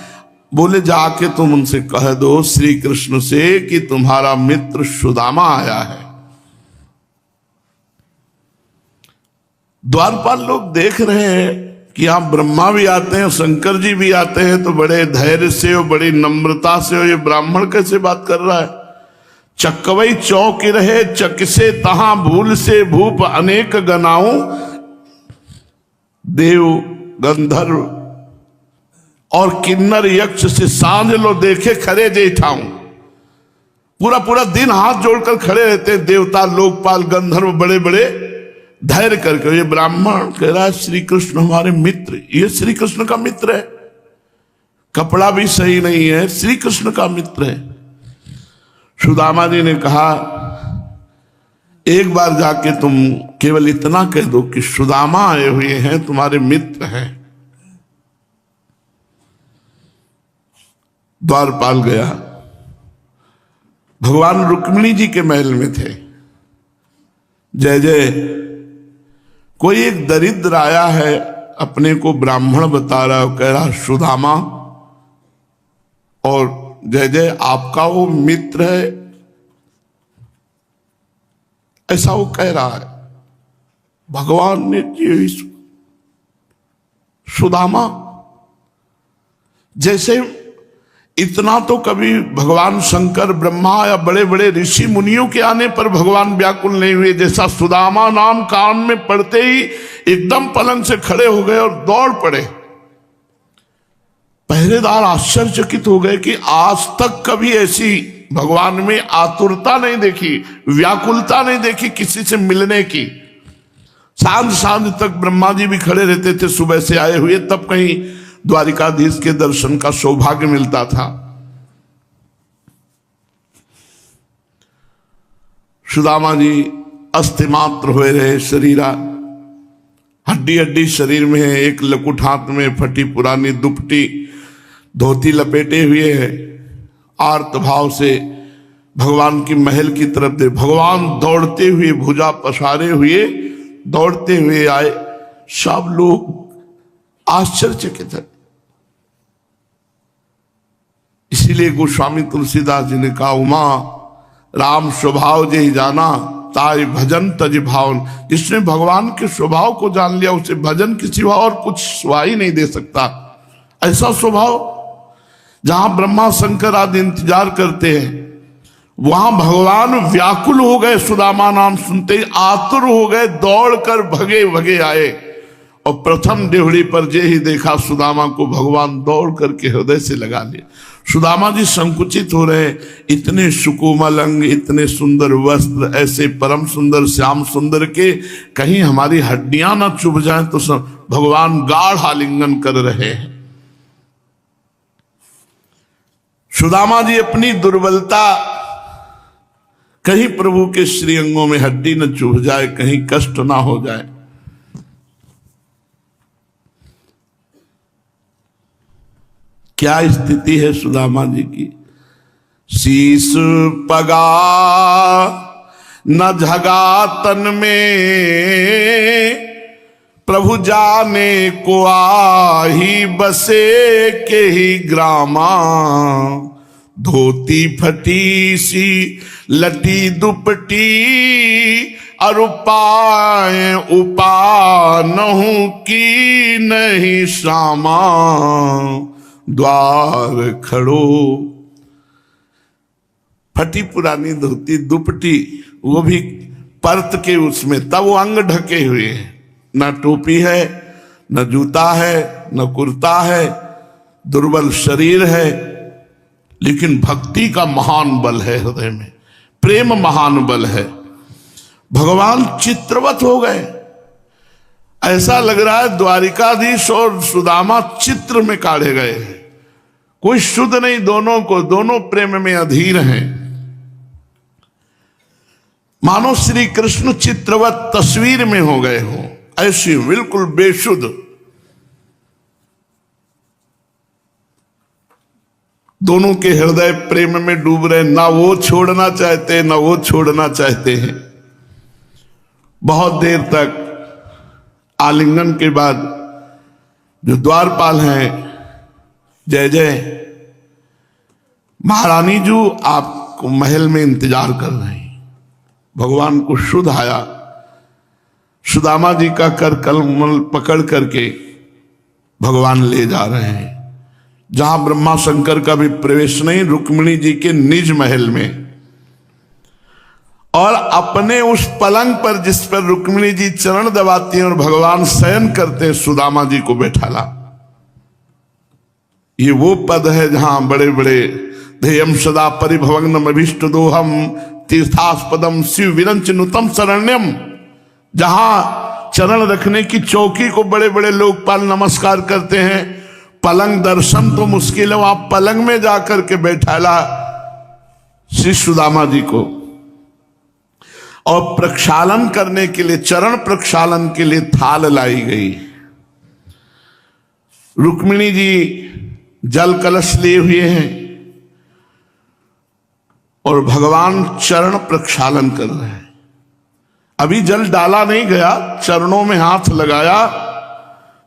बोले जाके तुम उनसे कह दो श्री कृष्ण से कि तुम्हारा मित्र सुदामा आया है। द्वारपाल लोग देख रहे हैं कि आप ब्रह्मा भी आते हैं, शंकर जी भी आते हैं, तो बड़े धैर्य से और बड़ी नम्रता से, और ये ब्राह्मण कैसे बात कर रहा है। चकवई चौक रहे चक से तहां भूल से भूप अनेक गनाऊं, देव गंधर्व और किन्नर यक्ष से सांझ लो देखे खरे जेठाऊं। पूरा पूरा दिन हाथ जोड़कर खड़े रहते हैं देवता, लोकपाल, गंधर्व, बड़े बड़े धैर्य करके। ये ब्राह्मण कह रहा है श्री कृष्ण हमारे मित्र, ये श्री कृष्ण का मित्र है, कपड़ा भी सही नहीं है, श्री कृष्ण का मित्र है। सुदामा जी ने कहा एक बार जाके तुम केवल इतना कह दो कि सुदामा आए हुए हैं, तुम्हारे मित्र हैं। द्वारपाल गया, भगवान रुक्मिणी जी के महल में थे। जय जय, कोई एक दरिद्र आया है, अपने को ब्राह्मण बता रहा है, कह रहा सुदामा, और जय जय आपका वो मित्र है, ऐसा वो कह रहा है। भगवान ने सुदामा, जैसे इतना तो कभी भगवान शंकर, ब्रह्मा या बड़े बड़े ऋषि मुनियों के आने पर भगवान व्याकुल नहीं हुए, जैसा सुदामा नाम कान में पड़ते ही एकदम पलंग से खड़े हो गए और दौड़ पड़े। पहरेदार आश्चर्यचकित हो गए कि आज तक कभी ऐसी भगवान में आतुरता नहीं देखी, व्याकुलता नहीं देखी किसी से मिलने की। सांझ सांझ तक ब्रह्मा जी भी खड़े रहते थे, सुबह से आए हुए, तब कहीं द्वारिकाधीश के दर्शन का सौभाग्य मिलता था। सुदामा जी अस्थिमात्र हुए रहे, शरीरा हड्डी हड्डी शरीर में है, एक लकुट हाथ में, फटी पुरानी दुपटी धोती लपेटे हुए है, आर्त भाव से भगवान की महल की तरफ दे। भगवान दौड़ते हुए, भुजा पसारे हुए दौड़ते हुए आए। सब लोग आश्चर्यचकित है। इसीलिए गोस्वामी तुलसीदास जी ने कहा, उमा राम स्वभाव जे जाना ताय भजन तज भावन। जिसने भगवान के स्वभाव को जान लिया उसे भजन के सिवा और कुछ सुहाई नहीं दे सकता। ऐसा स्वभाव, जहां ब्रह्मा शंकर आदि इंतजार करते हैं, वहां भगवान व्याकुल हो गए। सुदामा नाम सुनते ही आतुर हो गए, दौड़कर भगे भगे आए और प्रथम डेहड़ी पर जे ही देखा सुदामा को, भगवान दौड़ करके हृदय से लगा लिए। सुदामा जी संकुचित हो रहे, इतने सुकोमल अंग, इतने सुंदर वस्त्र, ऐसे परम सुंदर श्याम सुंदर के कहीं हमारी हड्डियां ना चुभ जाएं, तो भगवान गाढ़ आलिंगन कर रहे हैं। सुदामा जी अपनी दुर्बलता कहीं प्रभु के श्री अंगों में हड्डी न चुभ जाए, कहीं कष्ट ना हो जाए। क्या स्थिति है सुदामा जी की। शीस पगा न झगा तन में, प्रभु जाने को आही बसे के ही ग्रामा। धोती फटी सी लटी दुपटी, और उपाय नहु की नहीं श्यामा। द्वार खड़ो, फटी पुरानी धोती दुपटी, वो भी परत के उसमें, तब वो अंग ढके हुए हैं, न टोपी है, न जूता है, न कुर्ता है, दुर्बल शरीर है, लेकिन भक्ति का महान बल है हृदय में, प्रेम महान बल है। भगवान चित्रवत हो गए। ऐसा लग रहा है द्वारिकाधीश और सुदामा चित्र में काढ़े गए हैं, कोई शुद्ध नहीं, दोनों प्रेम में अधीर हैं। मानो श्री कृष्ण चित्रवत तस्वीर में हो गए हो, ऐसी बिल्कुल बेशुद्ध। दोनों के हृदय प्रेम में डूब रहे, ना वो छोड़ना चाहते ना वो छोड़ना चाहते हैं। बहुत देर तक आलिंगन के बाद जो द्वारपाल हैं, जय जय महारानी जी आपको महल में इंतजार कर रहे हैं। भगवान को शुद्ध आया, सुदामा जी का कर कमल पकड़ करके भगवान ले जा रहे हैं, जहां ब्रह्मा शंकर का भी प्रवेश नहीं, रुक्मिणी जी के निज महल में। और अपने उस पलंग पर जिस पर रुक्मिणी जी चरण दबाती हैं और भगवान शयन करते हैं, सुदामा जी को बैठाला। ये वो पद है जहां बड़े बड़े ध्येयम सदा परिभवग्नम अभीष्ट दोहम तीर्थास्पदम शिव विरंच नुतम शरण्यम, जहां चरण रखने की चौकी को बड़े बड़े लोकपाल नमस्कार करते हैं। पलंग दर्शन तो मुश्किल है, वहां पलंग में जाकर के बैठाला श्री सुदामा जी को। और प्रक्षालन करने के लिए, चरण प्रक्षालन के लिए थाल लाई गई। रुक्मिणी जी जल कलश लिए हुए हैं और भगवान चरण प्रक्षालन कर रहे हैं। अभी जल डाला नहीं गया, चरणों में हाथ लगाया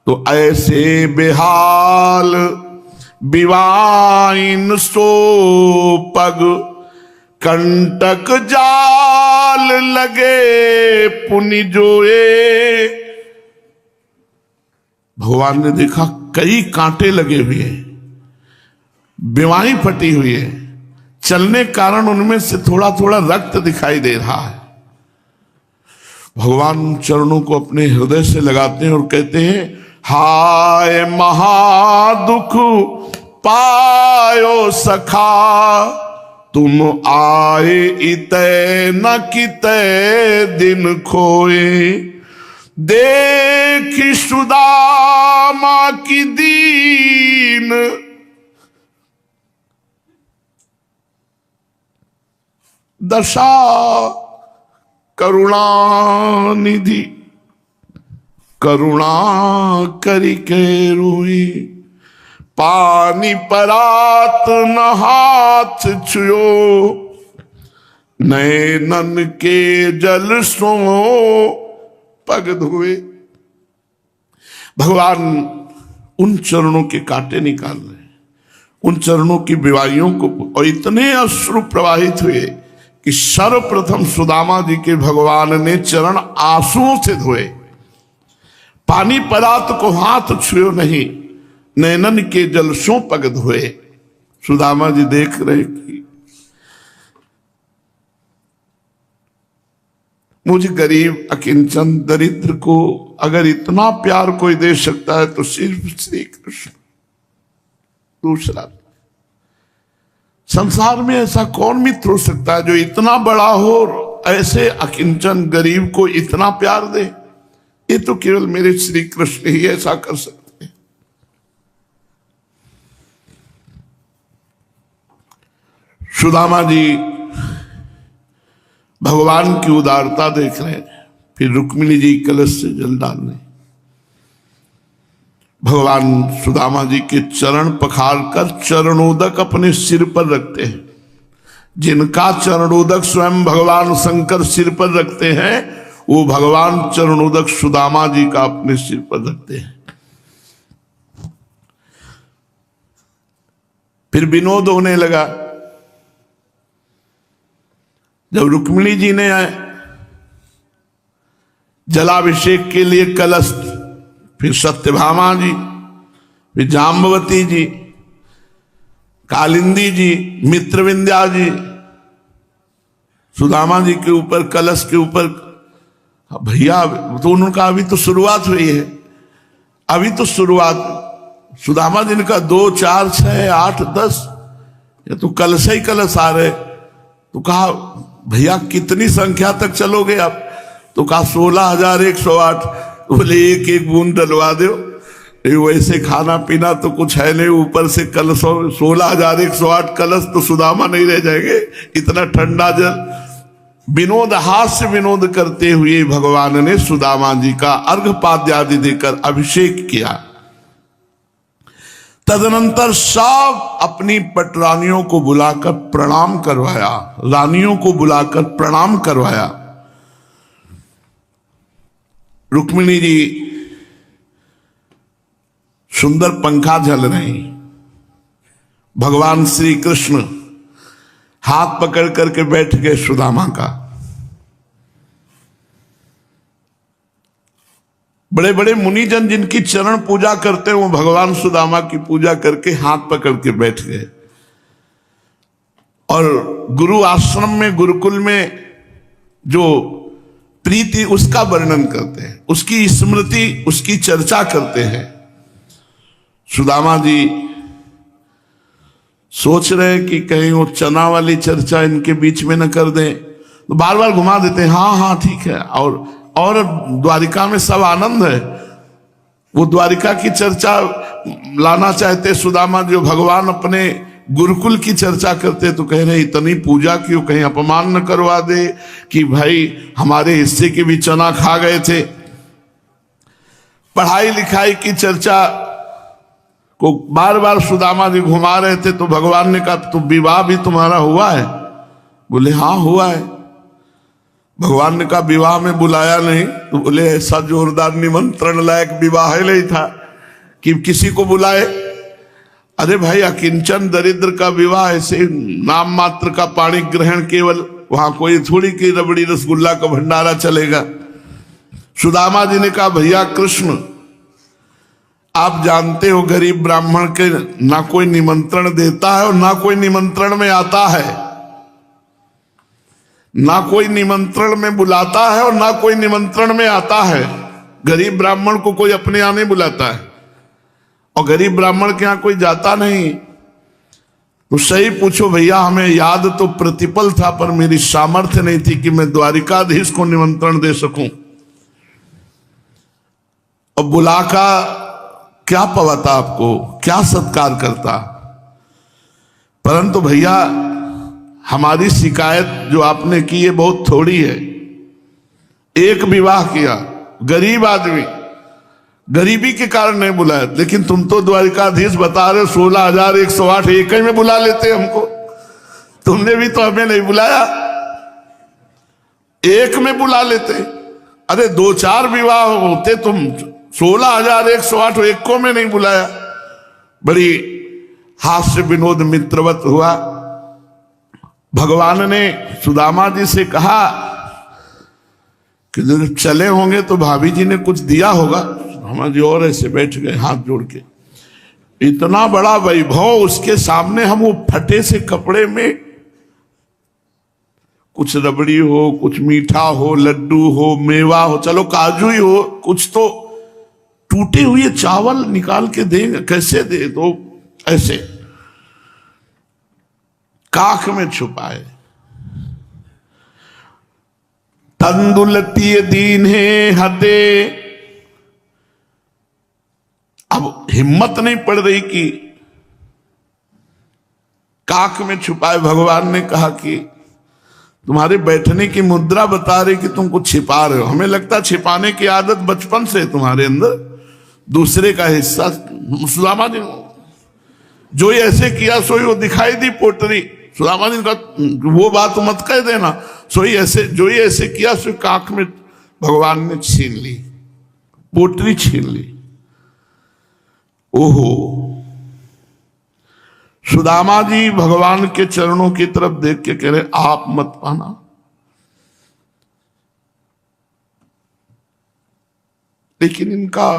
तो ऐसे बेहाल बिवाइन सो पग, कंटक जाल लगे पुनि जोए। भगवान ने देखा कई कांटे लगे हुए हैं, बिवाई फटी हुई है, चलने कारण उनमें से थोड़ा थोड़ा रक्त दिखाई दे रहा है। भगवान चरणों को अपने हृदय से लगाते हैं और कहते हैं, हाय महादुख पायो सखा, तुम आए इतै न कितै दिन खोए। देख सुदामा की दीन, दशा करुणा निधि, करुणा करी के रोई। पानी परात न हाथ छुयो, नैनन के जल सो पग धोए। भगवान उन चरणों के कांटे निकाल रहे हैं, उन चरणों की विवाहियों को, और इतने अश्रु प्रवाहित हुए कि सर्वप्रथम सुदामा जी के भगवान ने चरण आंसुओं से धोए। पानी परात को हाथ छुए नहीं, नैनन के जल सो पग धोए। सुदामा जी देख रहे कि मुझ गरीब अकिंचन दरिद्र को अगर इतना प्यार कोई दे सकता है तो सिर्फ श्री कृष्ण। दूसरा, संसार में ऐसा कौन मित्र हो सकता है जो इतना बड़ा हो और ऐसे अकिंचन गरीब को इतना प्यार दे? ये तो केवल मेरे श्री कृष्ण ही ऐसा कर सकते हैं। सुदामा जी भगवान की उदारता देख रहे हैं। फिर रुक्मिणी जी कलश से जल डालने, भगवान सुदामा जी के चरण पखार कर चरणोदक अपने सिर पर रखते हैं। जिनका चरणोदक स्वयं भगवान शंकर सिर पर रखते हैं, वो भगवान चरणोदक सुदामा जी का अपने सिर पर रखते हैं। फिर विनोद होने लगा। जब रुक्मिणी जी ने जलाभिषेक के लिए कलश, फिर सत्यभामा जी, फिर जाम्बवती जी, कालिंदी जी, मित्रविंध्या जी, सुदामा जी के ऊपर कलश के ऊपर, भैया तो उनका अभी तो शुरुआत हुई है, अभी तो शुरुआत। सुदामा जी ने कहा 2, 4, 6, 8, 10, ये तो कलश ही कलश आ रहे। तो कहा भैया कितनी संख्या तक चलोगे आप? तो कहा 16,108। बोले एक एक बूंद डलवा दो, वैसे खाना पीना तो कुछ है नहीं, ऊपर से कलश 16,108 कलश, तो सुदामा नहीं रह जाएंगे, इतना ठंडा जल। विनोद, हास्य विनोद करते हुए भगवान ने सुदामा जी का अर्घपाद्य आदि देकर अभिषेक किया। तदनंतर सब अपनी पटरानियों को बुलाकर प्रणाम करवाया, रानियों को बुलाकर प्रणाम करवाया। रुक्मिणी जी सुंदर पंखा झल रही, भगवान श्री कृष्ण हाथ पकड़ करके बैठ गए सुदामा का। बड़े बड़े मुनिजन जिनकी चरण पूजा करते हैं, वो भगवान सुदामा की पूजा करके हाथ पकड़ के बैठ गए। और गुरु आश्रम में, गुरुकुल में जो प्रीति, उसका वर्णन करते हैं, उसकी स्मृति, उसकी चर्चा करते हैं। सुदामा जी सोच रहे कि कहीं वो चना वाली चर्चा इनके बीच में न कर दें, तो बार बार घुमा देते हैं, हाँ हाँ ठीक है। और द्वारिका में सब आनंद है, वो द्वारिका की चर्चा लाना चाहते सुदामा, जो भगवान अपने गुरुकुल की चर्चा करते। तो कह रहे इतनी पूजा क्यों, कहीं अपमान न करवा दे कि भाई हमारे हिस्से के भी चना खा गए थे। पढ़ाई लिखाई की चर्चा को बार बार सुदामा जी घुमा रहे थे। तो भगवान ने कहा तो विवाह भी तुम्हारा हुआ है? बोले हाँ हुआ है। भगवान ने कहा विवाह में बुलाया नहीं? तो बोले ऐसा जोरदार निमंत्रण लायक विवाह नहीं था कि किसी को बुलाए। अरे भाई अकिंचन दरिद्र का विवाह ऐसे नाम मात्र का पाणी ग्रहण, केवल वहां कोई थोड़ी की रबड़ी रसगुल्ला का भंडारा चलेगा। सुदामा जी ने कहा भैया कृष्ण, आप जानते हो गरीब ब्राह्मण के ना कोई निमंत्रण देता है और ना कोई निमंत्रण में आता है, ना कोई निमंत्रण में बुलाता है और ना कोई निमंत्रण में आता है। गरीब ब्राह्मण को कोई अपने यहाँ नहीं बुलाता है और गरीब ब्राह्मण के यहाँ कोई जाता नहीं। तो सही पूछो भैया, हमें याद तो प्रतिपल था, पर मेरी सामर्थ्य नहीं थी कि मैं द्वारिकाधीश को निमंत्रण दे सकूं। और बुला का क्या पवाता, आपको क्या सत्कार करता। परंतु भैया हमारी शिकायत जो आपने की है बहुत थोड़ी है। एक विवाह किया, गरीब आदमी, गरीबी के कारण नहीं बुलाया, लेकिन तुम तो द्वारिकाधीश बता रहे 16,108 एक ही में बुला लेते हमको। तुमने भी तो हमें नहीं बुलाया, एक में बुला लेते। अरे 2-4 विवाह होते, तुम 16,108 एक को में नहीं बुलाया। बड़ी हास्य विनोद मित्रवत हुआ। भगवान ने सुदामा जी से कहा कि जब चले होंगे तो भाभी जी ने कुछ दिया होगा। सुदामा जी और ऐसे बैठ गए हाथ जोड़ के। इतना बड़ा वैभव, उसके सामने हम वो फटे से कपड़े में, कुछ रबड़ी हो, कुछ मीठा हो, लड्डू हो, मेवा हो, चलो काजू ही हो, कुछ तो टूटे हुए चावल निकाल के देंगे, कैसे दे दो, ऐसे काख में छुपाए। तंदुलती दीन है हदे। अब हिम्मत नहीं पड़ रही कि काख में छुपाए। भगवान ने कहा कि तुम्हारे बैठने की मुद्रा बता रही कि तुम कुछ छिपा रहे हो। हमें लगता छिपाने की आदत बचपन से तुम्हारे अंदर, दूसरे का हिस्सा। सुदामा जी जो ही ऐसे किया सोई वो दिखाई दी पोटरी। सुदामा जी का वो बात मत कह देना, सोई ऐसे जो ही ऐसे किया सोई कांख में भगवान ने छीन ली, पोटरी छीन ली। ओहो, सुदामा जी भगवान के चरणों की तरफ देख के कह रहे आप मत पाना। लेकिन इनका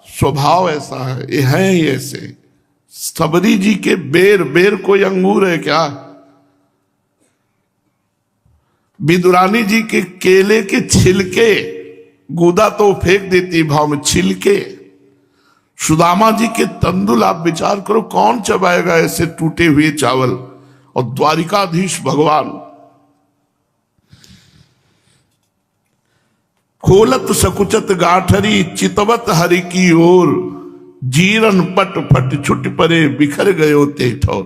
स्वभाव ऐसा है, ये है ही ऐसे। सबरी जी के बेर कोई अंगूर है क्या? विदुरानी जी के केले के छिलके, गूदा तो फेंक देती भाव में, छिलके। सुदामा जी के तंदुल, आप विचार करो कौन चबाएगा ऐसे टूटे हुए चावल। और द्वारिकाधीश भगवान खोलत सकुचत गाठरी चितवत हरि की ओर, जीरन पट फट छुट परे बिखर गए होते ठोर।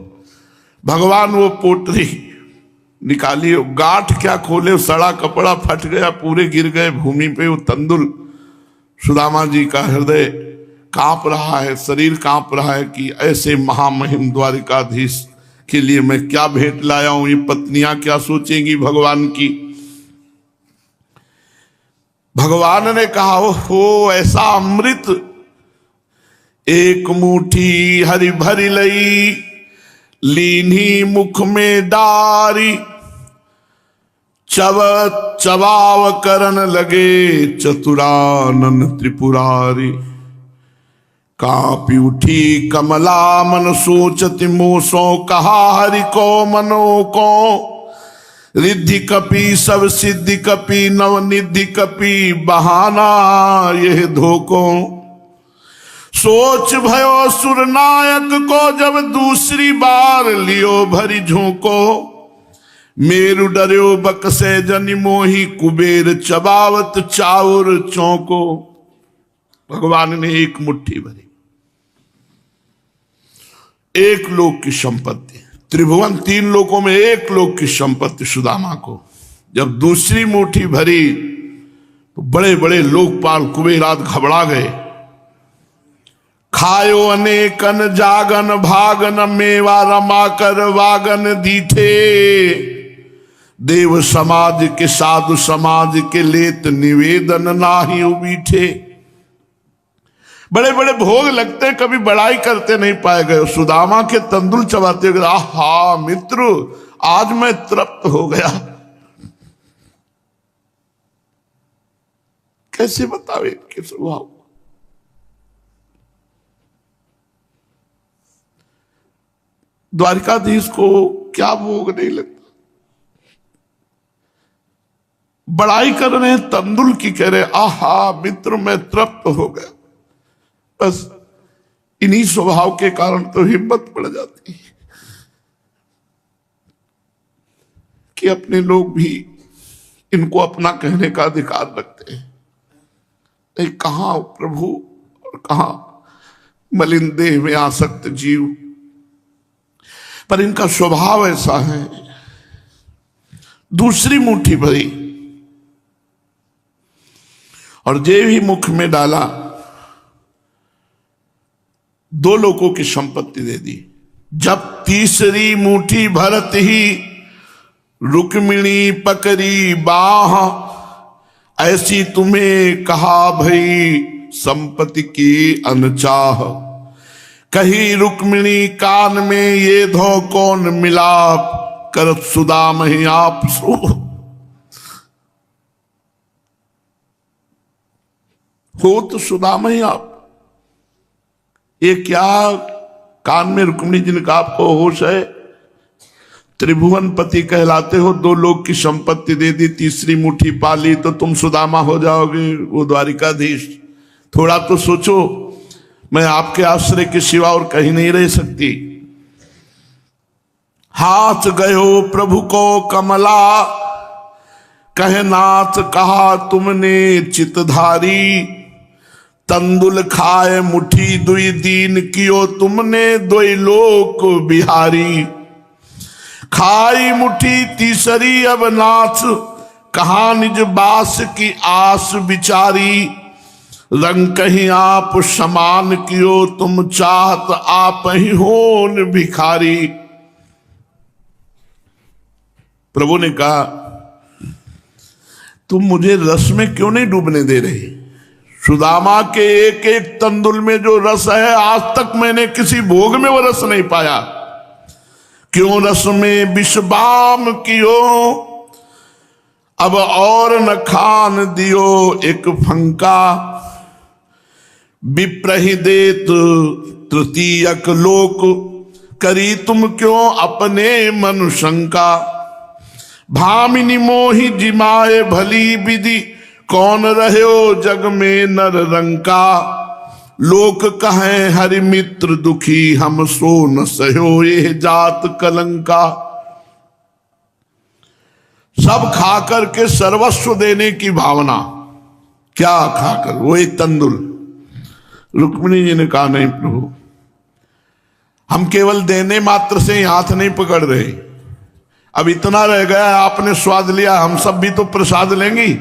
भगवान वो पोटरी निकाली, गांठ क्या खोले, सड़ा कपड़ा फट गया, पूरे गिर गए भूमि पे वो तंदुल। सुदामा जी का हृदय कांप रहा है, शरीर कांप रहा है कि ऐसे महामहिम द्वारिकाधीश के लिए मैं क्या भेंट लाया हूं, ये पत्नियां क्या सोचेंगी भगवान की। भगवान ने कहा हो ऐसा अमृत एक मुट्ठी हरि भरी लई, लीनी मुख में डारी, चबाव करन लगे चतुरानन त्रिपुरारी। कांपी उठी कमला मन सोचति मोसो, कहा हरि को मनो को, रिद्धि कपि सब सिद्धि कपि, नवनिधि कपि बहाना यह धोको। सोच भयो सुरनायक को जब दूसरी बार लियो भरी झोंको, मेरु डर्यो बकसे जनि मोही, कुबेर चबावत चाउर चौको। भगवान ने एक मुट्ठी भरी, एक लोक की संपत्ति, त्रिभुवन 3 लोकों में एक लोक की संपत्ति सुदामा को। जब दूसरी मुट्ठी भरी तो बड़े बड़े लोकपाल कुबेरात घबरा गए। खायो अनेकन जागन भागन, मेवा रमा कर वागन दीठे, देव समाज के साधु समाज के लेत निवेदन नाही उबीठे। बड़े बड़े भोग लगते, कभी बड़ाई करते नहीं पाए गए। सुदामा के तंदुल चबाते गए, आहा मित्र आज मैं तृप्त हो गया। कैसे बतावे इनके स्वभाव। द्वारिकाधीश को क्या भोग नहीं लगता। बड़ाई कर रहे हैं तंदुल की, कह रहे आहा मित्र मैं तृप्त हो गया। बस इन्हीं स्वभाव के कारण तो हिम्मत बढ़ जाती है कि अपने लोग भी इनको अपना कहने का अधिकार रखते हैं। नहीं, कहां प्रभु और कहां मलिन देह में आसक्त जीव। पर इनका स्वभाव ऐसा है। दूसरी मुट्ठी भरी और जे भी मुख में डाला, 2 लोगों की संपत्ति दे दी। जब तीसरी मुट्ठी भरत ही रुक्मिणी पकड़ी बाह, ऐसी तुम्हें कहा भई संपत्ति की अनचाह। कही रुक्मिणी कान में ये धो कौन मिलाप, करत सुदाम ही आप सो। हो तो सुदाम ही आप, ये क्या कान में रुक्मिणी जी ने कहा आपको होश है? त्रिभुवन पति कहलाते हो, 2 लोग की संपत्ति दे दी, तीसरी मुट्ठी पाली तो तुम सुदामा हो जाओगे, वो द्वारिकाधीश। थोड़ा तो सोचो, मैं आपके आश्रय के सिवा और कहीं नहीं रह सकती। हाथ गयो प्रभु को कमला, कहे नाथ कहा तुमने चितधारी। तंदुल खाए मुट्ठी दुई दीन कियो तुमने, दोई लोक बिहारी। खाई मुठी तीसरी अब नाथ, कहा निज बास की आस बिचारी। रंग कहीं आप समान कियो, तुम चाहत आप ही होन भिखारी। प्रभु ने कहा तुम मुझे रस में क्यों नहीं डूबने दे रहे? सुदामा के एक एक तंदुल में जो रस है, आज तक मैंने किसी भोग में वो रस नहीं पाया। क्यों रस में विषबाम कियो, अब और न खान दियो एक फंका। विप्रहि देत तृतीयक लोक, करी तुम क्यों अपने मन शंका। भामिनी मोहि जिमाए भली विधि, कौन रहो जग में नर रंका। लोक कहें हरि मित्र दुखी, हम सो न सहो ये जात कलंका। सब खाकर के सर्वस्व देने की भावना। क्या खाकर? वो एक तंदुल। रुक्मिणी जी ने कहा नहीं प्रभु, हम केवल देने मात्र से ही हाथ नहीं पकड़ रहे। अब इतना रह गया, आपने स्वाद लिया, हम सब भी तो प्रसाद लेंगी।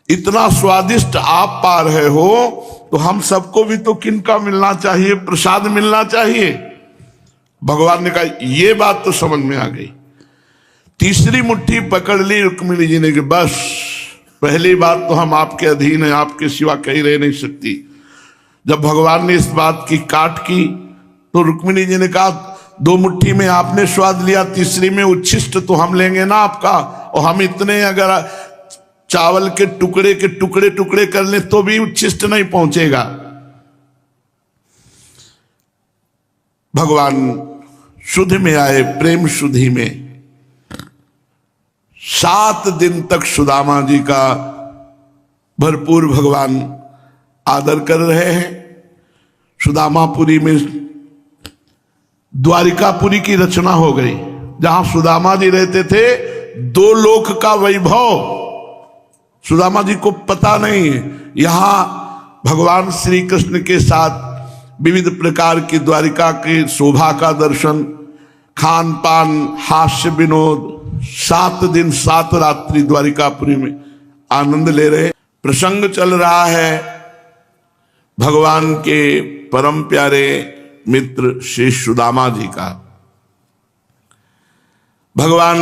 इतना स्वादिष्ट आप पा रहे हो तो हम सबको भी तो किनका मिलना चाहिए? प्रसाद मिलना चाहिए। भगवान ने कहा ये बात तो समझ में आ गई। तीसरी मुट्ठी पकड़ ली रुक्मिणी जी ने कि बस, पहली बात तो हम आपके अधीन हैं, आपके सिवा कहीं रह नहीं सकती। जब भगवान ने इस बात की काट की तो रुक्मिणी जी ने कहा दो मुट्ठी में आपने स्वाद लिया, तीसरी में उच्छिष्ट तो हम लेंगे ना आपका। और हम इतने अगर चावल के टुकड़े टुकड़े कर लें तो भी उच्छिष्ट नहीं पहुंचेगा। भगवान शुद्ध में आए, प्रेम शुद्धि में। 7 दिन तक सुदामा जी का भरपूर भगवान आदर कर रहे हैं। सुदामापुरी में द्वारिकापुरी की रचना हो गई, जहां सुदामा जी रहते थे। 2 लोक का वैभव सुदामा जी को पता नहीं है। यहां भगवान श्री कृष्ण के साथ विविध प्रकार की द्वारिका की शोभा का दर्शन, खान पान, हास्य विनोद, 7 दिन 7 रात्रि द्वारिकापुरी में आनंद ले रहे। प्रसंग चल रहा है भगवान के परम प्यारे मित्र श्री सुदामा जी का। भगवान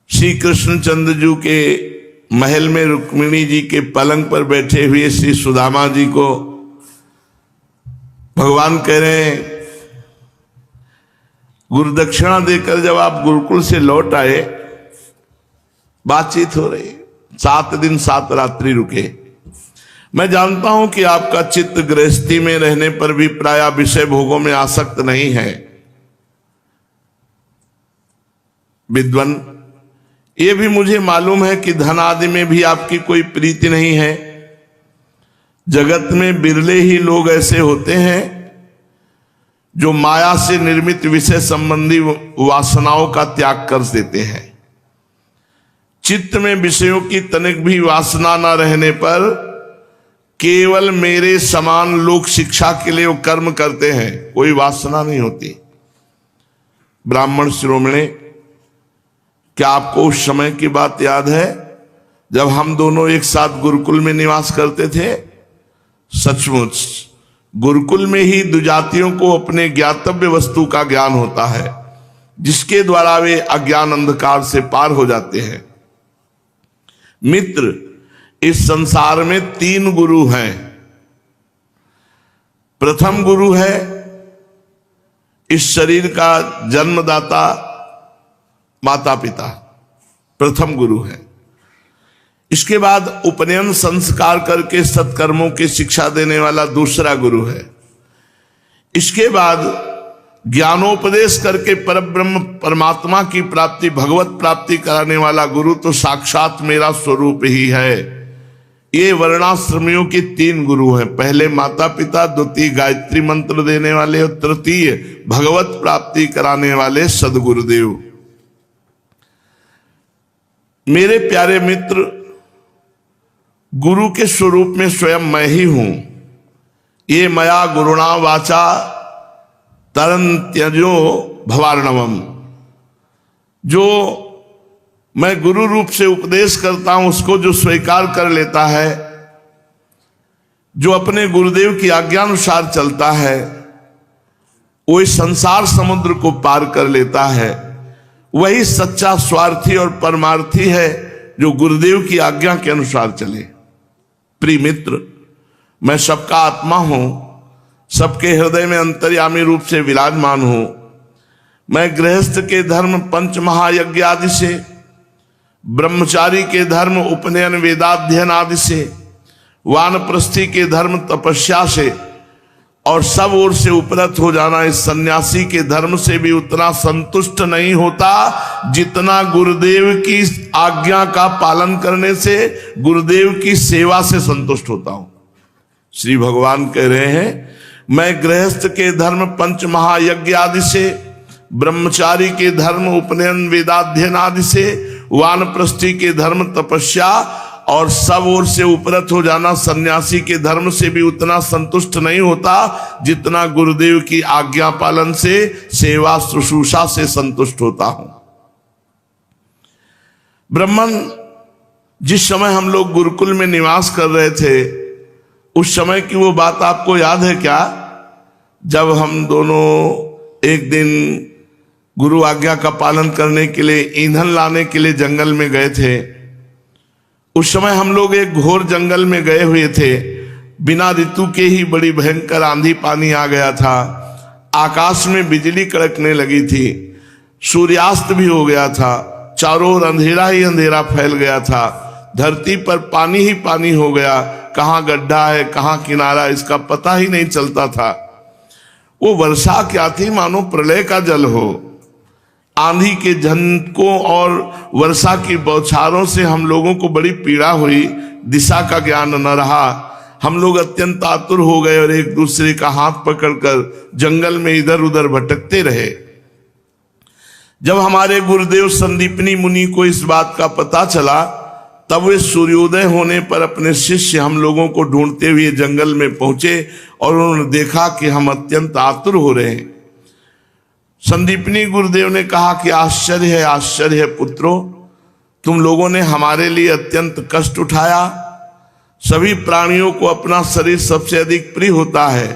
श्री कृष्णचंद्र जी के महल में रुक्मिणी जी के पलंग पर बैठे हुए श्री सुदामा जी को भगवान कह रहे हैं, गुरु दक्षिणा देकर जब आप गुरुकुल से लौट आए, बातचीत हो रही, 7 दिन 7 रात्रि रुके। मैं जानता हूं कि आपका चित्त गृहस्थी में रहने पर भी प्राय विषय भोगों में आसक्त नहीं है। विद्वान, ये भी मुझे मालूम है कि धन आदि में भी आपकी कोई प्रीति नहीं है। जगत में बिरले ही लोग ऐसे होते हैं जो माया से निर्मित विषय संबंधी वासनाओं का त्याग कर देते हैं। चित्त में विषयों की तनिक भी वासना न रहने पर केवल मेरे समान लोग शिक्षा के लिए वो कर्म करते हैं, कोई वासना नहीं होती। ब्राह्मण शिरोमणि, क्या आपको उस समय की बात याद है जब हम दोनों एक साथ गुरुकुल में निवास करते थे? सचमुच गुरुकुल में ही दुजातियों को अपने ज्ञातव्य वस्तु का ज्ञान होता है, जिसके द्वारा वे अज्ञान अंधकार से पार हो जाते हैं। मित्र, इस संसार में 3 गुरु हैं। प्रथम गुरु है इस शरीर का जन्मदाता माता पिता, प्रथम गुरु है। इसके बाद उपनयन संस्कार करके सत्कर्मों की शिक्षा देने वाला दूसरा गुरु है। इसके बाद ज्ञानोपदेश करके परब्रह्म परमात्मा की प्राप्ति, भगवत प्राप्ति कराने वाला गुरु तो साक्षात मेरा स्वरूप ही है। ये वर्णाश्रमियों के 3 गुरु हैं। पहले माता पिता, द्वितीय गायत्री मंत्र देने वाले और तृतीय भगवत प्राप्ति कराने वाले सदगुरुदेव। मेरे प्यारे मित्र, गुरु के स्वरूप में स्वयं मैं ही हूं। ये मया गुरुणा वाचा तरन त्यजो भवार्णवम। जो मैं गुरु रूप से उपदेश करता हूं उसको जो स्वीकार कर लेता है, जो अपने गुरुदेव की आज्ञानुसार चलता है, वो इस संसार समुद्र को पार कर लेता है। वही सच्चा स्वार्थी और परमार्थी है जो गुरुदेव की आज्ञा के अनुसार चले। प्रिय मित्र, मैं सबका आत्मा हूं, सबके हृदय में अंतर्यामी रूप से विराजमान हूं। मैं गृहस्थ के धर्म पंच महायज्ञ आदि से, ब्रह्मचारी के धर्म उपनयन वेदाध्ययन आदि से, वानप्रस्थी के धर्म तपस्या से और सब ओर से उपरत हो जाना इस सन्यासी के धर्म से भी उतना संतुष्ट नहीं होता जितना गुरुदेव की आज्ञा का पालन करने से, गुरुदेव की सेवा से संतुष्ट होता हूं। श्री भगवान कह रहे हैं, मैं गृहस्थ के धर्म पंच महायज्ञ आदि से, ब्रह्मचारी के धर्म उपनयन वेदाध्ययन आदि से, वानप्रस्थी के धर्म तपस्या और सब ओर से उपरत हो जाना सन्यासी के धर्म से भी उतना संतुष्ट नहीं होता जितना गुरुदेव की आज्ञा पालन से, सेवा शुश्रूषा से संतुष्ट होता हूं। ब्राह्मण, जिस समय हम लोग गुरुकुल में निवास कर रहे थे, उस समय की वो बात आपको याद है क्या? जब हम दोनों एक दिन गुरु आज्ञा का पालन करने के लिए ईंधन लाने के लिए जंगल में गए थे। उस समय हम लोग एक घोर जंगल में गए हुए थे। बिना ऋतु के ही बड़ी भयंकर आंधी पानी आ गया था। आकाश में बिजली कड़कने लगी थी। सूर्यास्त भी हो गया था। चारों ओर अंधेरा ही अंधेरा फैल गया था। धरती पर पानी ही पानी हो गया। कहाँ गड्ढा है, कहाँ किनारा, इसका पता ही नहीं चलता था। वो वर्षा क्या थी, मानो प्रलय का जल हो। आंधी के झनकों और वर्षा की बौछारों से हम लोगों को बड़ी पीड़ा हुई। दिशा का ज्ञान न रहा। हम लोग अत्यंत आतुर हो गए और एक दूसरे का हाथ पकड़कर जंगल में इधर उधर भटकते रहे। जब हमारे गुरुदेव संदीपनी मुनि को इस बात का पता चला, तब वे सूर्योदय होने पर अपने शिष्य हम लोगों को ढूंढते हुए जंगल में पहुंचे और उन्होंने देखा कि हम अत्यंत आतुर हो रहे हैं। संदीपनी गुरुदेव ने कहा कि आश्चर्य है पुत्रों, तुम लोगों ने हमारे लिए अत्यंत कष्ट उठाया। सभी प्राणियों को अपना शरीर सबसे अधिक प्रिय होता है,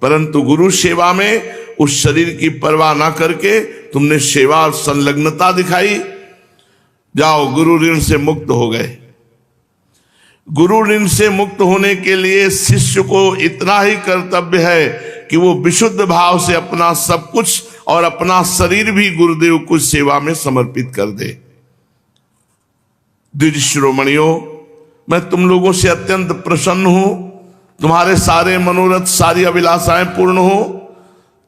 परंतु गुरु सेवा में उस शरीर की परवाह ना करके तुमने सेवा और संलग्नता दिखाई। जाओ, गुरु ऋण से मुक्त हो गए। गुरु ऋण से मुक्त होने के लिए शिष्य को इतना ही कर्तव्य है कि वो विशुद्ध भाव से अपना सब कुछ और अपना शरीर भी गुरुदेव को सेवा में समर्पित कर दे। द्विज शिरोमणियों, मैं तुम लोगों से अत्यंत प्रसन्न हूं। तुम्हारे सारे मनोरथ, सारी अभिलाषाएं पूर्ण हो।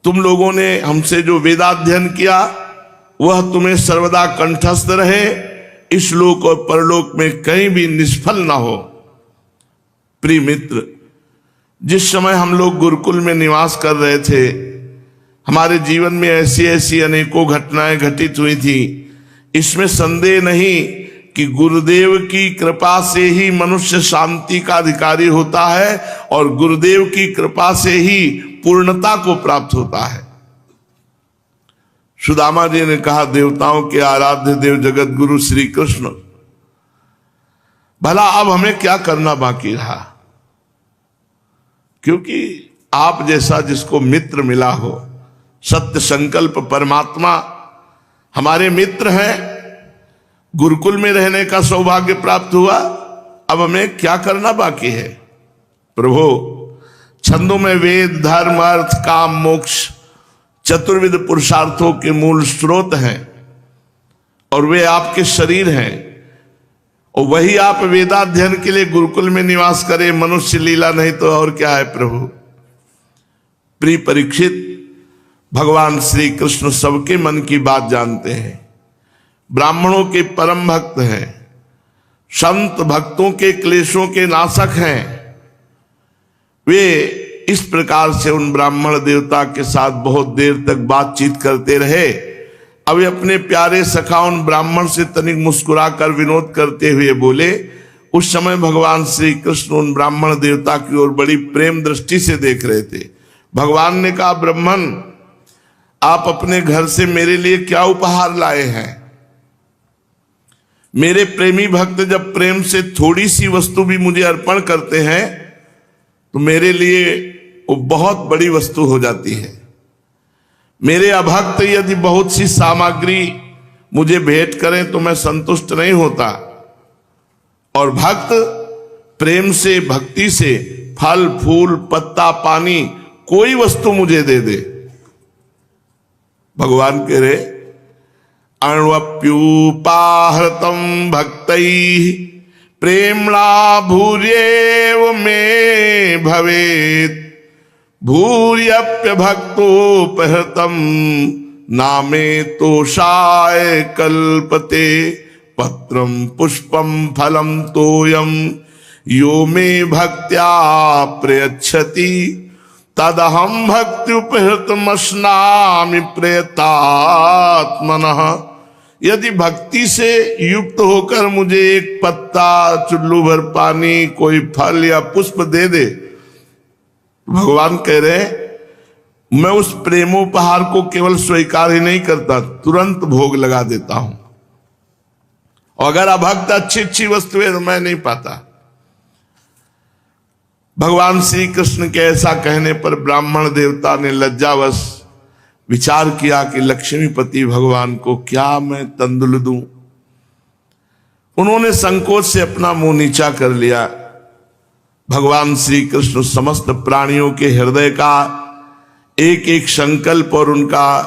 तुम लोगों ने हमसे जो वेदाध्ययन किया वह तुम्हें सर्वदा कंठस्थ रहे, इस लोक और परलोक में कहीं भी निष्फल ना हो। प्रिय मित्र, जिस समय हम लोग गुरुकुल में निवास कर रहे थे, हमारे जीवन में ऐसी अनेकों घटनाएं घटित हुई थी। इसमें संदेह नहीं कि गुरुदेव की कृपा से ही मनुष्य शांति का अधिकारी होता है और गुरुदेव की कृपा से ही पूर्णता को प्राप्त होता है। सुदामा जी ने कहा, देवताओं के आराध्य देव जगत गुरु श्री कृष्ण, भला अब हमें क्या करना बाकी रहा? क्योंकि आप जैसा जिसको मित्र मिला हो, सत्य संकल्प परमात्मा हमारे मित्र हैं, गुरुकुल में रहने का सौभाग्य प्राप्त हुआ। अब हमें क्या करना बाकी है? प्रभु, छंदों में वेद, धर्म, अर्थ, काम, मोक्ष चतुर्विध पुरुषार्थों के मूल स्रोत हैं और वे आपके शरीर हैं, और वही आप वेदाध्ययन के लिए गुरुकुल में निवास करें। मनुष्य लीला नहीं तो और क्या है प्रभु। प्रिय परीक्षित, भगवान श्री कृष्ण सबके मन की बात जानते हैं। ब्राह्मणों के परम भक्त हैं, संत भक्तों के क्लेशों के नाशक हैं। वे इस प्रकार से उन ब्राह्मण देवता के साथ बहुत देर तक बातचीत करते रहे। अब अपने प्यारे सखा उन ब्राह्मण से तनिक मुस्कुरा कर विनोद करते हुए बोले। उस समय भगवान श्री कृष्ण उन ब्राह्मण देवता की ओर बड़ी प्रेम दृष्टि से देख रहे थे। भगवान ने कहा, ब्राह्मण, आप अपने घर से मेरे लिए क्या उपहार लाए हैं। मेरे प्रेमी भक्त जब प्रेम से थोड़ी सी वस्तु भी मुझे अर्पण करते हैं तो मेरे लिए वो बहुत बड़ी वस्तु हो जाती है। मेरे अभक्त यदि बहुत सी सामग्री मुझे भेंट करें तो मैं संतुष्ट नहीं होता, और भक्त प्रेम से भक्ति से फल फूल पत्ता पानी कोई वस्तु मुझे दे दे। भगवान कह रहे अण्वप्युपाहृतं भक्तैः प्रेम्णा भूर्येव मे भवेत् भूर्यप्यभक्तोपहृतं नामे तोषाय कल्पते पत्रं पुष्पं फलं तोयं यो मे भक्त्या प्रयच्छति तदहं भक्त्युपहृतमश्नामि प्रयतात्मनः। यदि भक्ति से युक्त होकर मुझे एक पत्ता, चुल्लू भर पानी, कोई फल या पुष्प दे दे, भगवान कह रहे मैं उस प्रेमोपहार को केवल स्वीकार ही नहीं करता, तुरंत भोग लगा देता हूं। और अगर अभक्त अच्छी अच्छी वस्तुएं तो मैं नहीं पाता। भगवान श्री कृष्ण के ऐसा कहने पर ब्राह्मण देवता ने लज्जावश विचार किया कि लक्ष्मीपति भगवान को क्या मैं तंदुल दूं। उन्होंने संकोच से अपना मुंह नीचा कर लिया। भगवान श्री कृष्ण समस्त प्राणियों के हृदय का एक एक संकल्प और उनका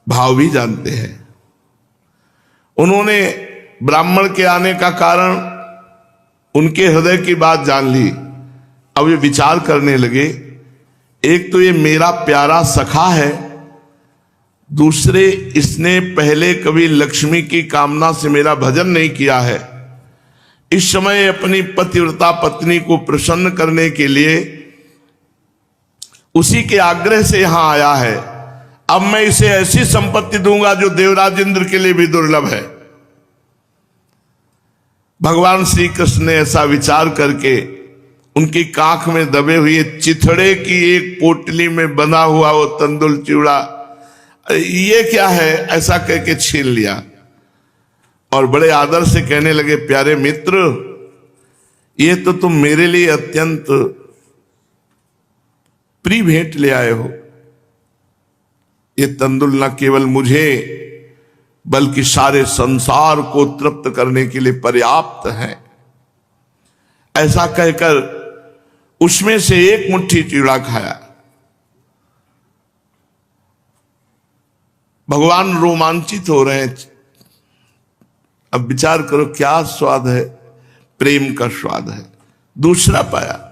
भाव भी जानते हैं। उन्होंने ब्राह्मण के आने का कारण, उनके हृदय की बात जान ली। अब ये विचार करने लगे, एक तो ये मेरा प्यारा सखा है, दूसरे इसने पहले कभी लक्ष्मी की कामना से मेरा भजन नहीं किया है, इस समय अपनी पतिव्रता पत्नी को प्रसन्न करने के लिए उसी के आग्रह से यहां आया है। अब मैं इसे ऐसी संपत्ति दूंगा जो देवराज इंद्र के लिए भी दुर्लभ है। भगवान श्री कृष्ण ने ऐसा विचार करके उनकी कांख में दबे हुए चिथड़े की एक पोटली में बना हुआ वो तंदुल चिवड़ा, ये क्या है, ऐसा कह के छीन लिया और बड़े आदर से कहने लगे, प्यारे मित्र, ये तो तुम मेरे लिए अत्यंत प्रिय भेंट ले आए हो। ये तंदुल न केवल मुझे बल्कि सारे संसार को तृप्त करने के लिए पर्याप्त है। ऐसा कहकर उसमें से एक मुट्ठी चिवड़ा खाया। भगवान रोमांचित हो रहे हैं। अब विचार करो क्या स्वाद है, प्रेम का स्वाद है। दूसरा पाया,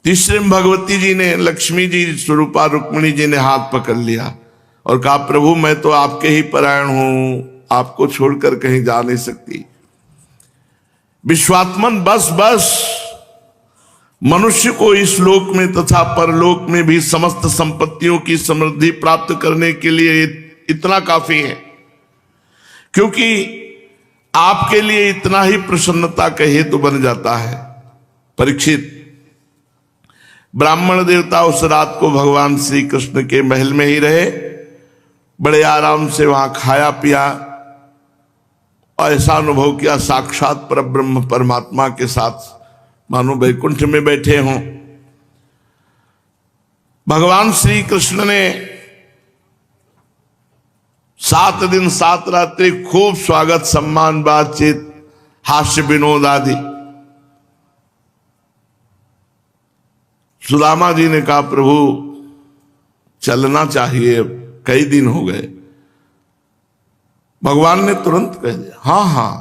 तीसरे में भगवती जी ने, लक्ष्मी जी स्वरूपा रुक्मिणी जी ने हाथ पकड़ लिया और कहा, प्रभु मैं तो आपके ही परायण हूं, आपको छोड़कर कहीं जा नहीं सकती। विश्वात्मन बस बस, मनुष्य को इस लोक में तथा परलोक में भी समस्त संपत्तियों की समृद्धि प्राप्त करने के लिए इतना काफी है, क्योंकि आपके लिए इतना ही प्रसन्नता का हेतु बन जाता है। परीक्षित, ब्राह्मण देवता उस रात को भगवान श्री कृष्ण के महल में ही रहे, बड़े आराम से वहां खाया पिया और ऐसा अनुभव किया साक्षात परब्रह्म परमात्मा के साथ मानो वैकुंठ में बैठे हों। भगवान श्री कृष्ण ने 7 दिन 7 रात्रि खूब स्वागत सम्मान बातचीत हास्य विनोद आदि। सुदामा जी ने कहा, प्रभु चलना चाहिए, कई दिन हो गए। भगवान ने तुरंत कह दिया, हाँ हाँ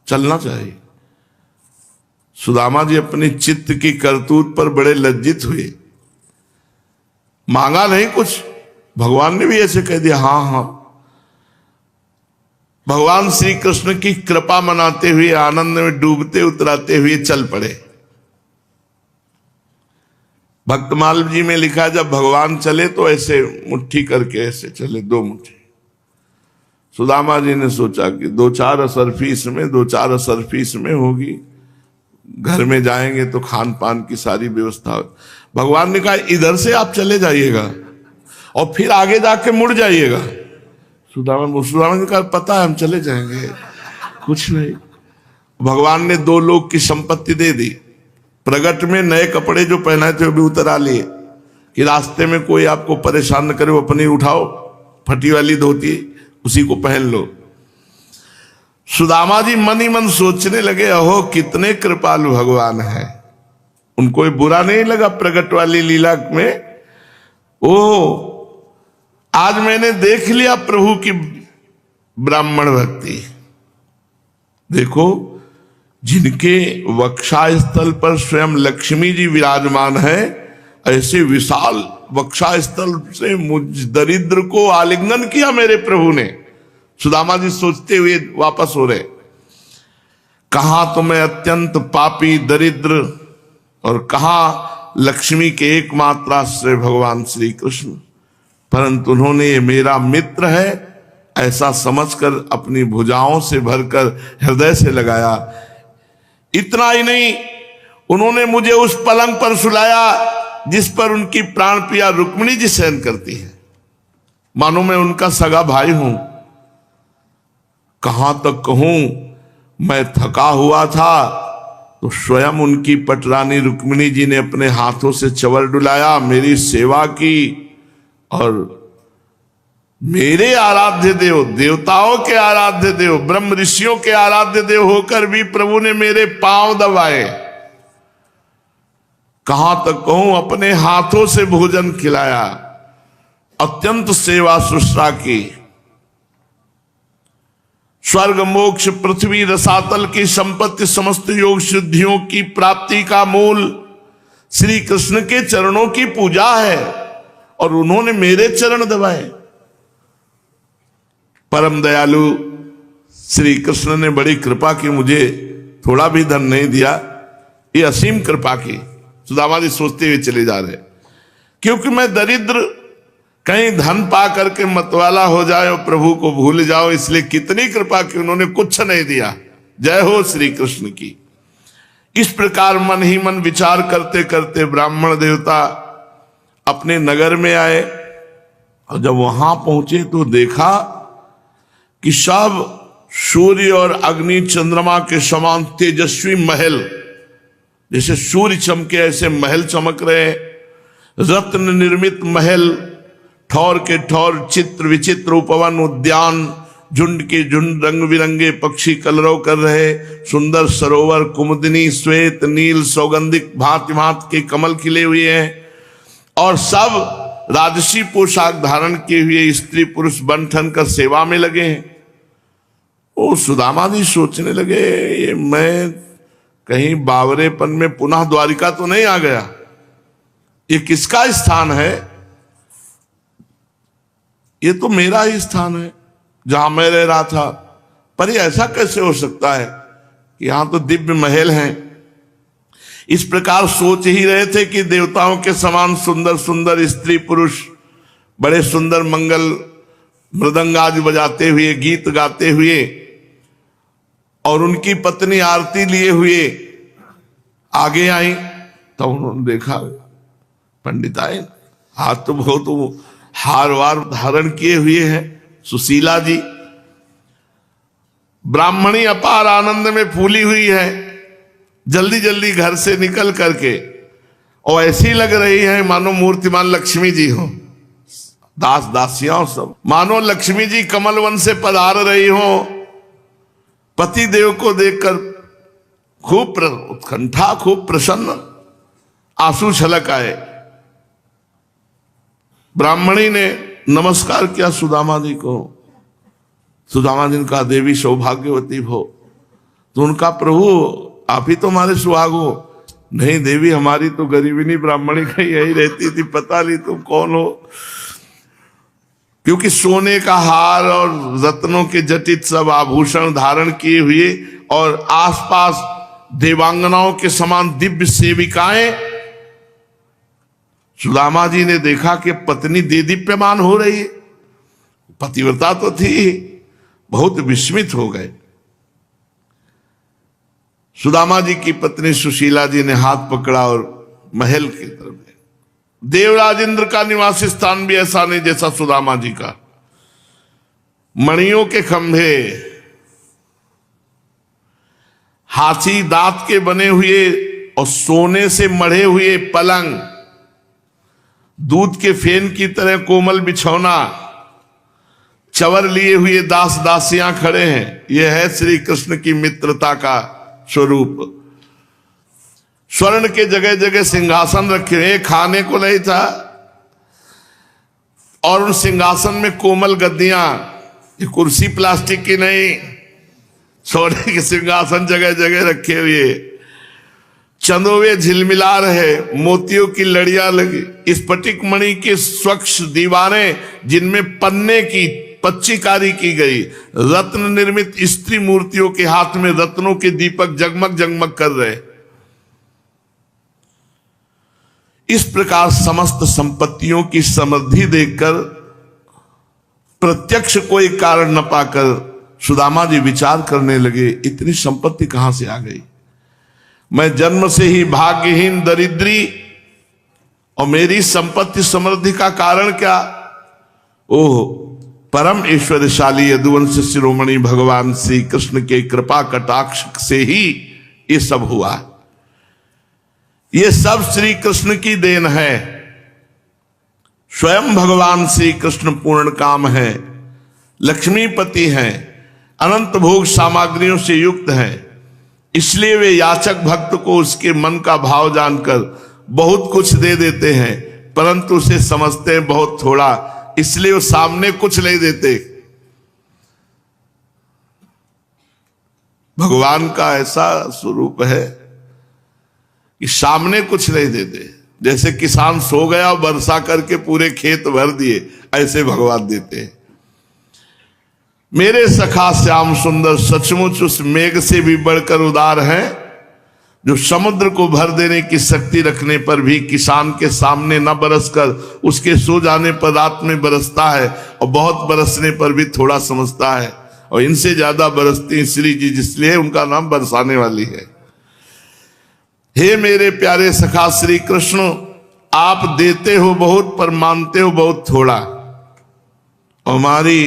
चलना चाहिए। सुदामा जी अपनी चित्त की करतूत पर बड़े लज्जित हुए, मांगा नहीं कुछ, भगवान ने भी ऐसे कह दिया हाँ हाँ। भगवान श्री कृष्ण की कृपा मनाते हुए, आनंद में डूबते उतराते हुए चल पड़े। भक्तमाल जी में लिखा, जब भगवान चले तो ऐसे मुट्ठी करके ऐसे चले, 2 मुट्ठी। सुदामा जी ने सोचा कि 2-4 असरफी इसमें, 2-4 असरफी इसमें होगी, घर में जाएंगे तो खान पान की सारी व्यवस्था। भगवान ने कहा, इधर से आप चले जाइएगा और फिर आगे जाके मुड़ जाइएगा। सुदामा ने कहा पता है हम चले जाएंगे, कुछ नहीं। भगवान ने 2 लोग की संपत्ति दे दी। प्रगट में नए कपड़े जो पहनाए थे वो भी उतरा लिए कि रास्ते में कोई आपको परेशान न करे, वो अपनी उठाओ, फटी वाली धोती उसी को पहन लो। सुदामा जी मन ही मन सोचने लगे, अहो कितने कृपालु भगवान है। उनको ये बुरा नहीं लगा प्रगट वाली लीला में। ओ आज मैंने देख लिया प्रभु की ब्राह्मण भक्ति। देखो जिनके वक्षास्थल पर स्वयं लक्ष्मी जी विराजमान है, ऐसे विशाल वक्षास्थल से मुझ दरिद्र को आलिंगन किया मेरे प्रभु ने। सुदामा जी सोचते हुए वापस हो रहे, कहा तो मैं अत्यंत पापी दरिद्र और कहा लक्ष्मी के एकमात्र आश्रय भगवान श्री कृष्ण, परंतु उन्होंने ये मेरा मित्र है ऐसा समझकर अपनी भुजाओं से भरकर हृदय से लगाया। इतना ही नहीं, उन्होंने मुझे उस पलंग पर सुलाया जिस पर उनकी प्राण प्रिया रुक्मिणी जी शयन करती है, मानो मैं उनका सगा भाई हूं। कहां तक कहूं, मैं थका हुआ था तो स्वयं उनकी पटरानी रुक्मिणी जी ने अपने हाथों से चवर डुलाया, मेरी सेवा की और मेरे आराध्य देव, देवताओं के आराध्य देव, ब्रह्म ऋषियों के आराध्य देव होकर भी प्रभु ने मेरे पांव दबाए। कहां तक कहूं, अपने हाथों से भोजन खिलाया, अत्यंत सेवा शुश्रा की। स्वर्ग मोक्ष पृथ्वी रसातल की संपत्ति समस्त योग सिद्धियों की प्राप्ति का मूल श्री कृष्ण के चरणों की पूजा है और उन्होंने मेरे चरण दबाए। परम दयालु श्री कृष्ण ने बड़ी कृपा की, मुझे थोड़ा भी धन नहीं दिया, ये असीम कृपा की। सुदामा जी सोचते हुए चले जा रहे, क्योंकि मैं दरिद्र, कहीं धन पा करके मतवाला हो जाए और प्रभु को भूल जाओ, इसलिए कितनी कृपा की, उन्होंने कुछ नहीं दिया। जय हो श्री कृष्ण की। इस प्रकार मन ही मन विचार करते करते ब्राह्मण देवता अपने नगर में आए और जब वहां पहुंचे तो देखा कि सब सूर्य और अग्नि चंद्रमा के समान तेजस्वी महल, जैसे सूर्य चमके ऐसे महल चमक रहे, रत्न निर्मित महल, ठौर के ठौर चित्र विचित्र उपवन उद्यान, झुंड के झुंड रंग बिरंगे पक्षी कलरव कर रहे, सुंदर सरोवर, कुमुदिनी श्वेत नील सौगंधिक भांति भांति के कमल खिले हुए हैं और सब राजसी पोशाक धारण किए हुए स्त्री पुरुष बन ठन कर सेवा में लगे हैं। ओ सुदामा जी सोचने लगे, ये मैं कहीं बावरेपन में पुनः द्वारिका तो नहीं आ गया, ये किसका स्थान है? ये तो मेरा ही स्थान है जहां मैं रह रहा था, पर ये ऐसा कैसे हो सकता है कि यहां तो दिव्य महल हैं। इस प्रकार सोच ही रहे थे कि देवताओं के समान सुंदर सुंदर स्त्री पुरुष बड़े सुंदर मंगल मृदंगाज बजाते हुए, गीत गाते हुए और उनकी पत्नी आरती लिए हुए आगे आई। तो उन्होंने देखा पंडिताइन हाथ तो बहुत हार वार धारण किए हुए हैं, सुशीला जी ब्राह्मणी अपार आनंद में फूली हुई है, जल्दी जल्दी घर से निकल करके और ऐसी लग रही है मानो मूर्तिमान लक्ष्मी जी हो, दास दासियां सब मानो लक्ष्मी जी कमल वन से पधार रही हो। पति देव को देखकर खूब उत्कंठा, खूब प्रसन्न, आंसू छलक आए। ब्राह्मणी ने नमस्कार किया सुदामा जी को। सुदामा जी ने कहा, देवी सौभाग्यवती हो। तो उनका, प्रभु आप ही तो हमारे सुहाग हो। नहीं देवी, हमारी तो गरीबिनी ब्राह्मणी कहीं यही रहती थी, पता नहीं तुम कौन हो। क्योंकि सोने का हार और रत्नों के जटित सब आभूषण धारण किए हुए और आसपास देवांगनाओं के समान दिव्य सेविकाएं। सुदामा जी ने देखा कि पत्नी देदीप्यमान हो रही है, पतिव्रता तो थी, बहुत विस्मित हो गए। सुदामा जी की पत्नी सुशीला जी ने हाथ पकड़ा और महल की तरफ गए। देवराज इंद्र का निवासी स्थान भी ऐसा नहीं जैसा सुदामा जी का। मणियों के खंभे, हाथी दांत के बने हुए और सोने से मढ़े हुए पलंग, दूध के फेन की तरह कोमल बिछौना, चवर लिए हुए दास दासियां खड़े हैं। यह है श्री कृष्ण की मित्रता का स्वरूप। स्वर्ण के जगह जगह सिंहासन रखे हुए, खाने को नहीं था, और उन सिंहासन में कोमल गद्दियां, ये कुर्सी प्लास्टिक की नहीं, सोने के सिंहासन जगह जगह रखे हुए, चंदोवे झिलमिला रहे, मोतियों की लड़ियां लगी, स्फटिक मणि के स्वच्छ दीवारें जिनमें पन्ने की पच्चीकारी की गई, रत्न निर्मित स्त्री मूर्तियों के हाथ में रत्नों के दीपक जगमग जगमग कर रहे। इस प्रकार समस्त संपत्तियों की समृद्धि देखकर प्रत्यक्ष कोई कारण न पाकर सुदामा जी विचार करने लगे, इतनी संपत्ति कहां से आ गई? मैं जन्म से ही भाग्यहीन दरिद्री, और मेरी संपत्ति समृद्धि का कारण क्या? ओह, परम ऐश्वर्यशाली यदुवंश शिरोमणि भगवान श्री कृष्ण के कृपा कटाक्ष से ही ये सब हुआ। ये सब श्री कृष्ण की देन है। स्वयं भगवान श्री कृष्ण पूर्ण काम है, लक्ष्मीपति हैं, अनंत भोग सामग्रियों से युक्त हैं। इसलिए वे याचक भक्त को उसके मन का भाव जानकर बहुत कुछ दे देते हैं, परंतु उसे समझते हैं बहुत थोड़ा, इसलिए वो सामने कुछ नहीं देते। भगवान का ऐसा स्वरूप है कि सामने कुछ नहीं देते। जैसे किसान सो गया और वर्षा करके पूरे खेत भर दिए, ऐसे भगवान देते हैं। मेरे सखा श्याम सुंदर सचमुच उस मेघ से भी बढ़कर उदार हैं, जो समुद्र को भर देने की शक्ति रखने पर भी किसान के सामने न बरसकर उसके सो जाने पर रात में बरसता है, और बहुत बरसने पर भी थोड़ा समझता है, और इनसे ज्यादा बरसती श्री जी, जिसलिए उनका नाम बरसाने वाली है। हे मेरे प्यारे सखा श्री कृष्ण, आप देते हो बहुत पर मानते हो बहुत थोड़ा। हमारी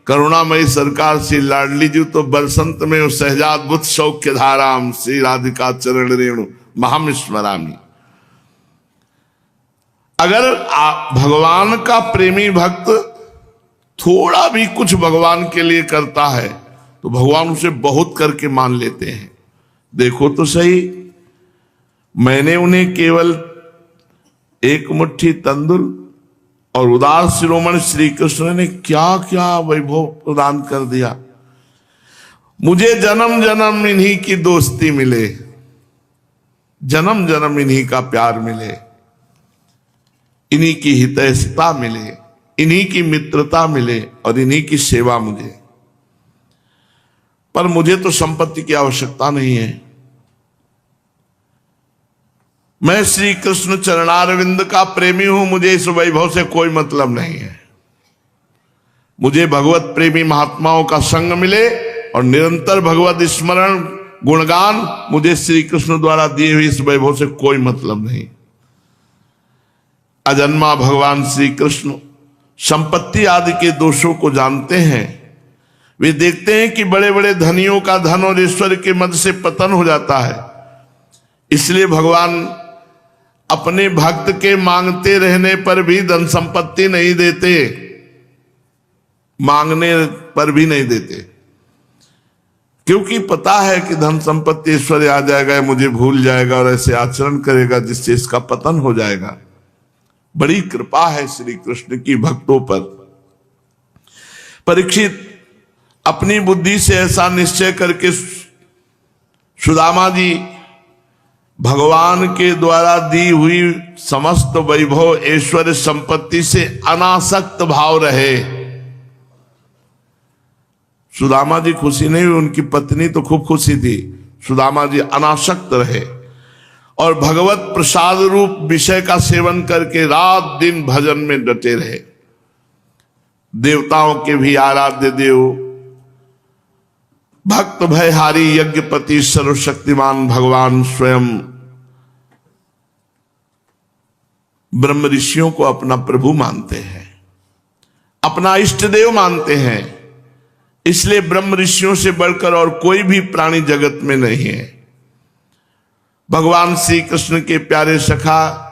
करुणामयी सरकार श्री लाडली जी तो बरसंत में सहजाद बुद्ध सौख्य धाराम श्री राधिका चरण रेणु महाम स्मरामी। अगर भगवान का प्रेमी भक्त थोड़ा भी कुछ भगवान के लिए करता है तो भगवान उसे बहुत करके मान लेते हैं। देखो तो सही, मैंने उन्हें केवल एक मुट्ठी तंदुल और उदार शिरोमणि श्री कृष्ण ने क्या क्या वैभव प्रदान कर दिया। मुझे जन्म जन्म इन्हीं की दोस्ती मिले, जन्म जन्म इन्हीं का प्यार मिले, इन्हीं की हितैषता मिले, इन्हीं की मित्रता मिले और इन्हीं की सेवा मुझे। पर मुझे तो संपत्ति की आवश्यकता नहीं है। मैं श्री कृष्ण चरणारविंद का प्रेमी हूं, मुझे इस वैभव से कोई मतलब नहीं है। मुझे भगवत प्रेमी महात्माओं का संग मिले और निरंतर भगवत स्मरण गुणगान, मुझे श्री कृष्ण द्वारा दिए हुए इस वैभव से कोई मतलब नहीं। अजन्मा भगवान श्री कृष्ण संपत्ति आदि के दोषों को जानते हैं। वे देखते हैं कि बड़े बड़े धनियों का धन और ईश्वर के मध्य से पतन हो जाता है, इसलिए भगवान अपने भक्त के मांगते रहने पर भी धन संपत्ति नहीं देते, मांगने पर भी नहीं देते, क्योंकि पता है कि धन संपत्ति ऐश्वर्य आ जाएगा, मुझे भूल जाएगा और ऐसे आचरण करेगा जिससे इसका पतन हो जाएगा। बड़ी कृपा है श्री कृष्ण की भक्तों पर। परीक्षित अपनी बुद्धि से ऐसा निश्चय करके सुदामा जी भगवान के द्वारा दी हुई समस्त वैभव ऐश्वर्य संपत्ति से अनासक्त भाव रहे। सुदामा जी खुशी नहीं हुई, उनकी पत्नी तो खूब खुशी थी। सुदामा जी अनासक्त रहे और भगवत प्रसाद रूप विषय का सेवन करके रात दिन भजन में डटे रहे। देवताओं के भी आराध्य देव, भक्त भयहारी यज्ञपति सर्वशक्तिमान भगवान स्वयं ब्रह्म ऋषियों को अपना प्रभु मानते हैं, अपना इष्ट देव मानते हैं। इसलिए ब्रह्म ऋषियों से बढ़कर और कोई भी प्राणी जगत में नहीं है। भगवान श्री कृष्ण के प्यारे सखा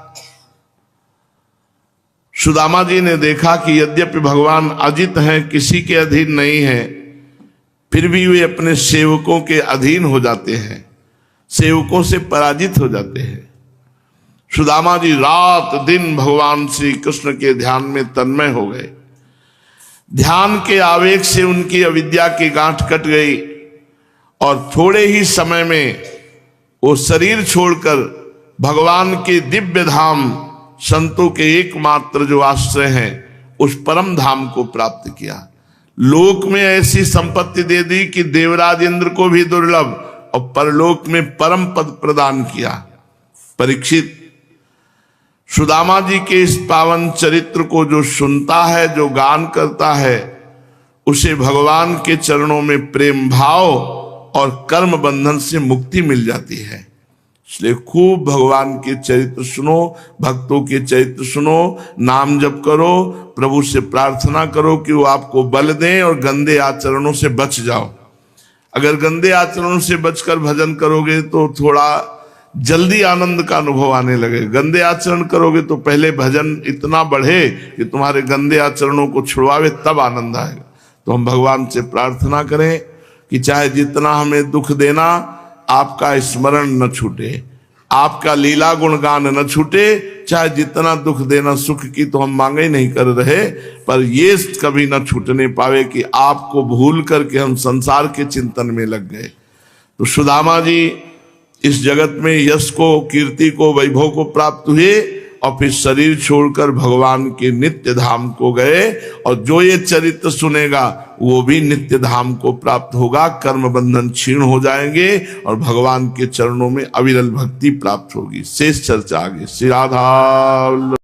सुदामा जी ने देखा कि यद्यपि भगवान अजित हैं, किसी के अधीन नहीं है, फिर भी वे अपने सेवकों के अधीन हो जाते हैं, सेवकों से पराजित हो जाते हैं। सुदामा जी रात दिन भगवान श्री कृष्ण के ध्यान में तन्मय हो गए। ध्यान के आवेग से उनकी अविद्या की गांठ कट गई और थोड़े ही समय में वो शरीर छोड़कर भगवान के दिव्य धाम, संतों के एकमात्र जो आश्रय हैं, उस परम धाम को प्राप्त किया। लोक में ऐसी संपत्ति दे दी कि देवराज इंद्र को भी दुर्लभ, और परलोक में परम पद प्रदान किया। परीक्षित, सुदामा जी के इस पावन चरित्र को जो सुनता है, जो गान करता है, उसे भगवान के चरणों में प्रेम भाव और कर्म बंधन से मुक्ति मिल जाती है। इसलिए खूब भगवान के चरित्र सुनो, भक्तों के चरित्र सुनो, नाम जप करो, प्रभु से प्रार्थना करो कि वो आपको बल दें और गंदे आचरणों से बच जाओ। अगर गंदे आचरणों से बचकर भजन करोगे तो थोड़ा जल्दी आनंद का अनुभव आने लगे। गंदे आचरण करोगे तो पहले भजन इतना बढ़े कि तुम्हारे गंदे आचरणों को छुड़वावे, तब आनंद आएगा। तो हम भगवान से प्रार्थना करें कि चाहे जितना हमें दुख देना, आपका स्मरण न छूटे, आपका लीला गुणगान न छूटे। चाहे जितना दुख देना, सुख की तो हम मांगे नहीं कर रहे, पर ये कभी न छूटने पावे कि आपको भूल करके हम संसार के चिंतन में लग गए। तो सुदामा जी इस जगत में यश को, कीर्ति को, वैभव को प्राप्त हुए और फिर शरीर छोड़कर भगवान के नित्य धाम को गए। और जो ये चरित्र सुनेगा वो भी नित्य धाम को प्राप्त होगा, कर्म बंधन क्षीण हो जाएंगे और भगवान के चरणों में अविरल भक्ति प्राप्त होगी। शेष चर्चा आगे। श्री राधा।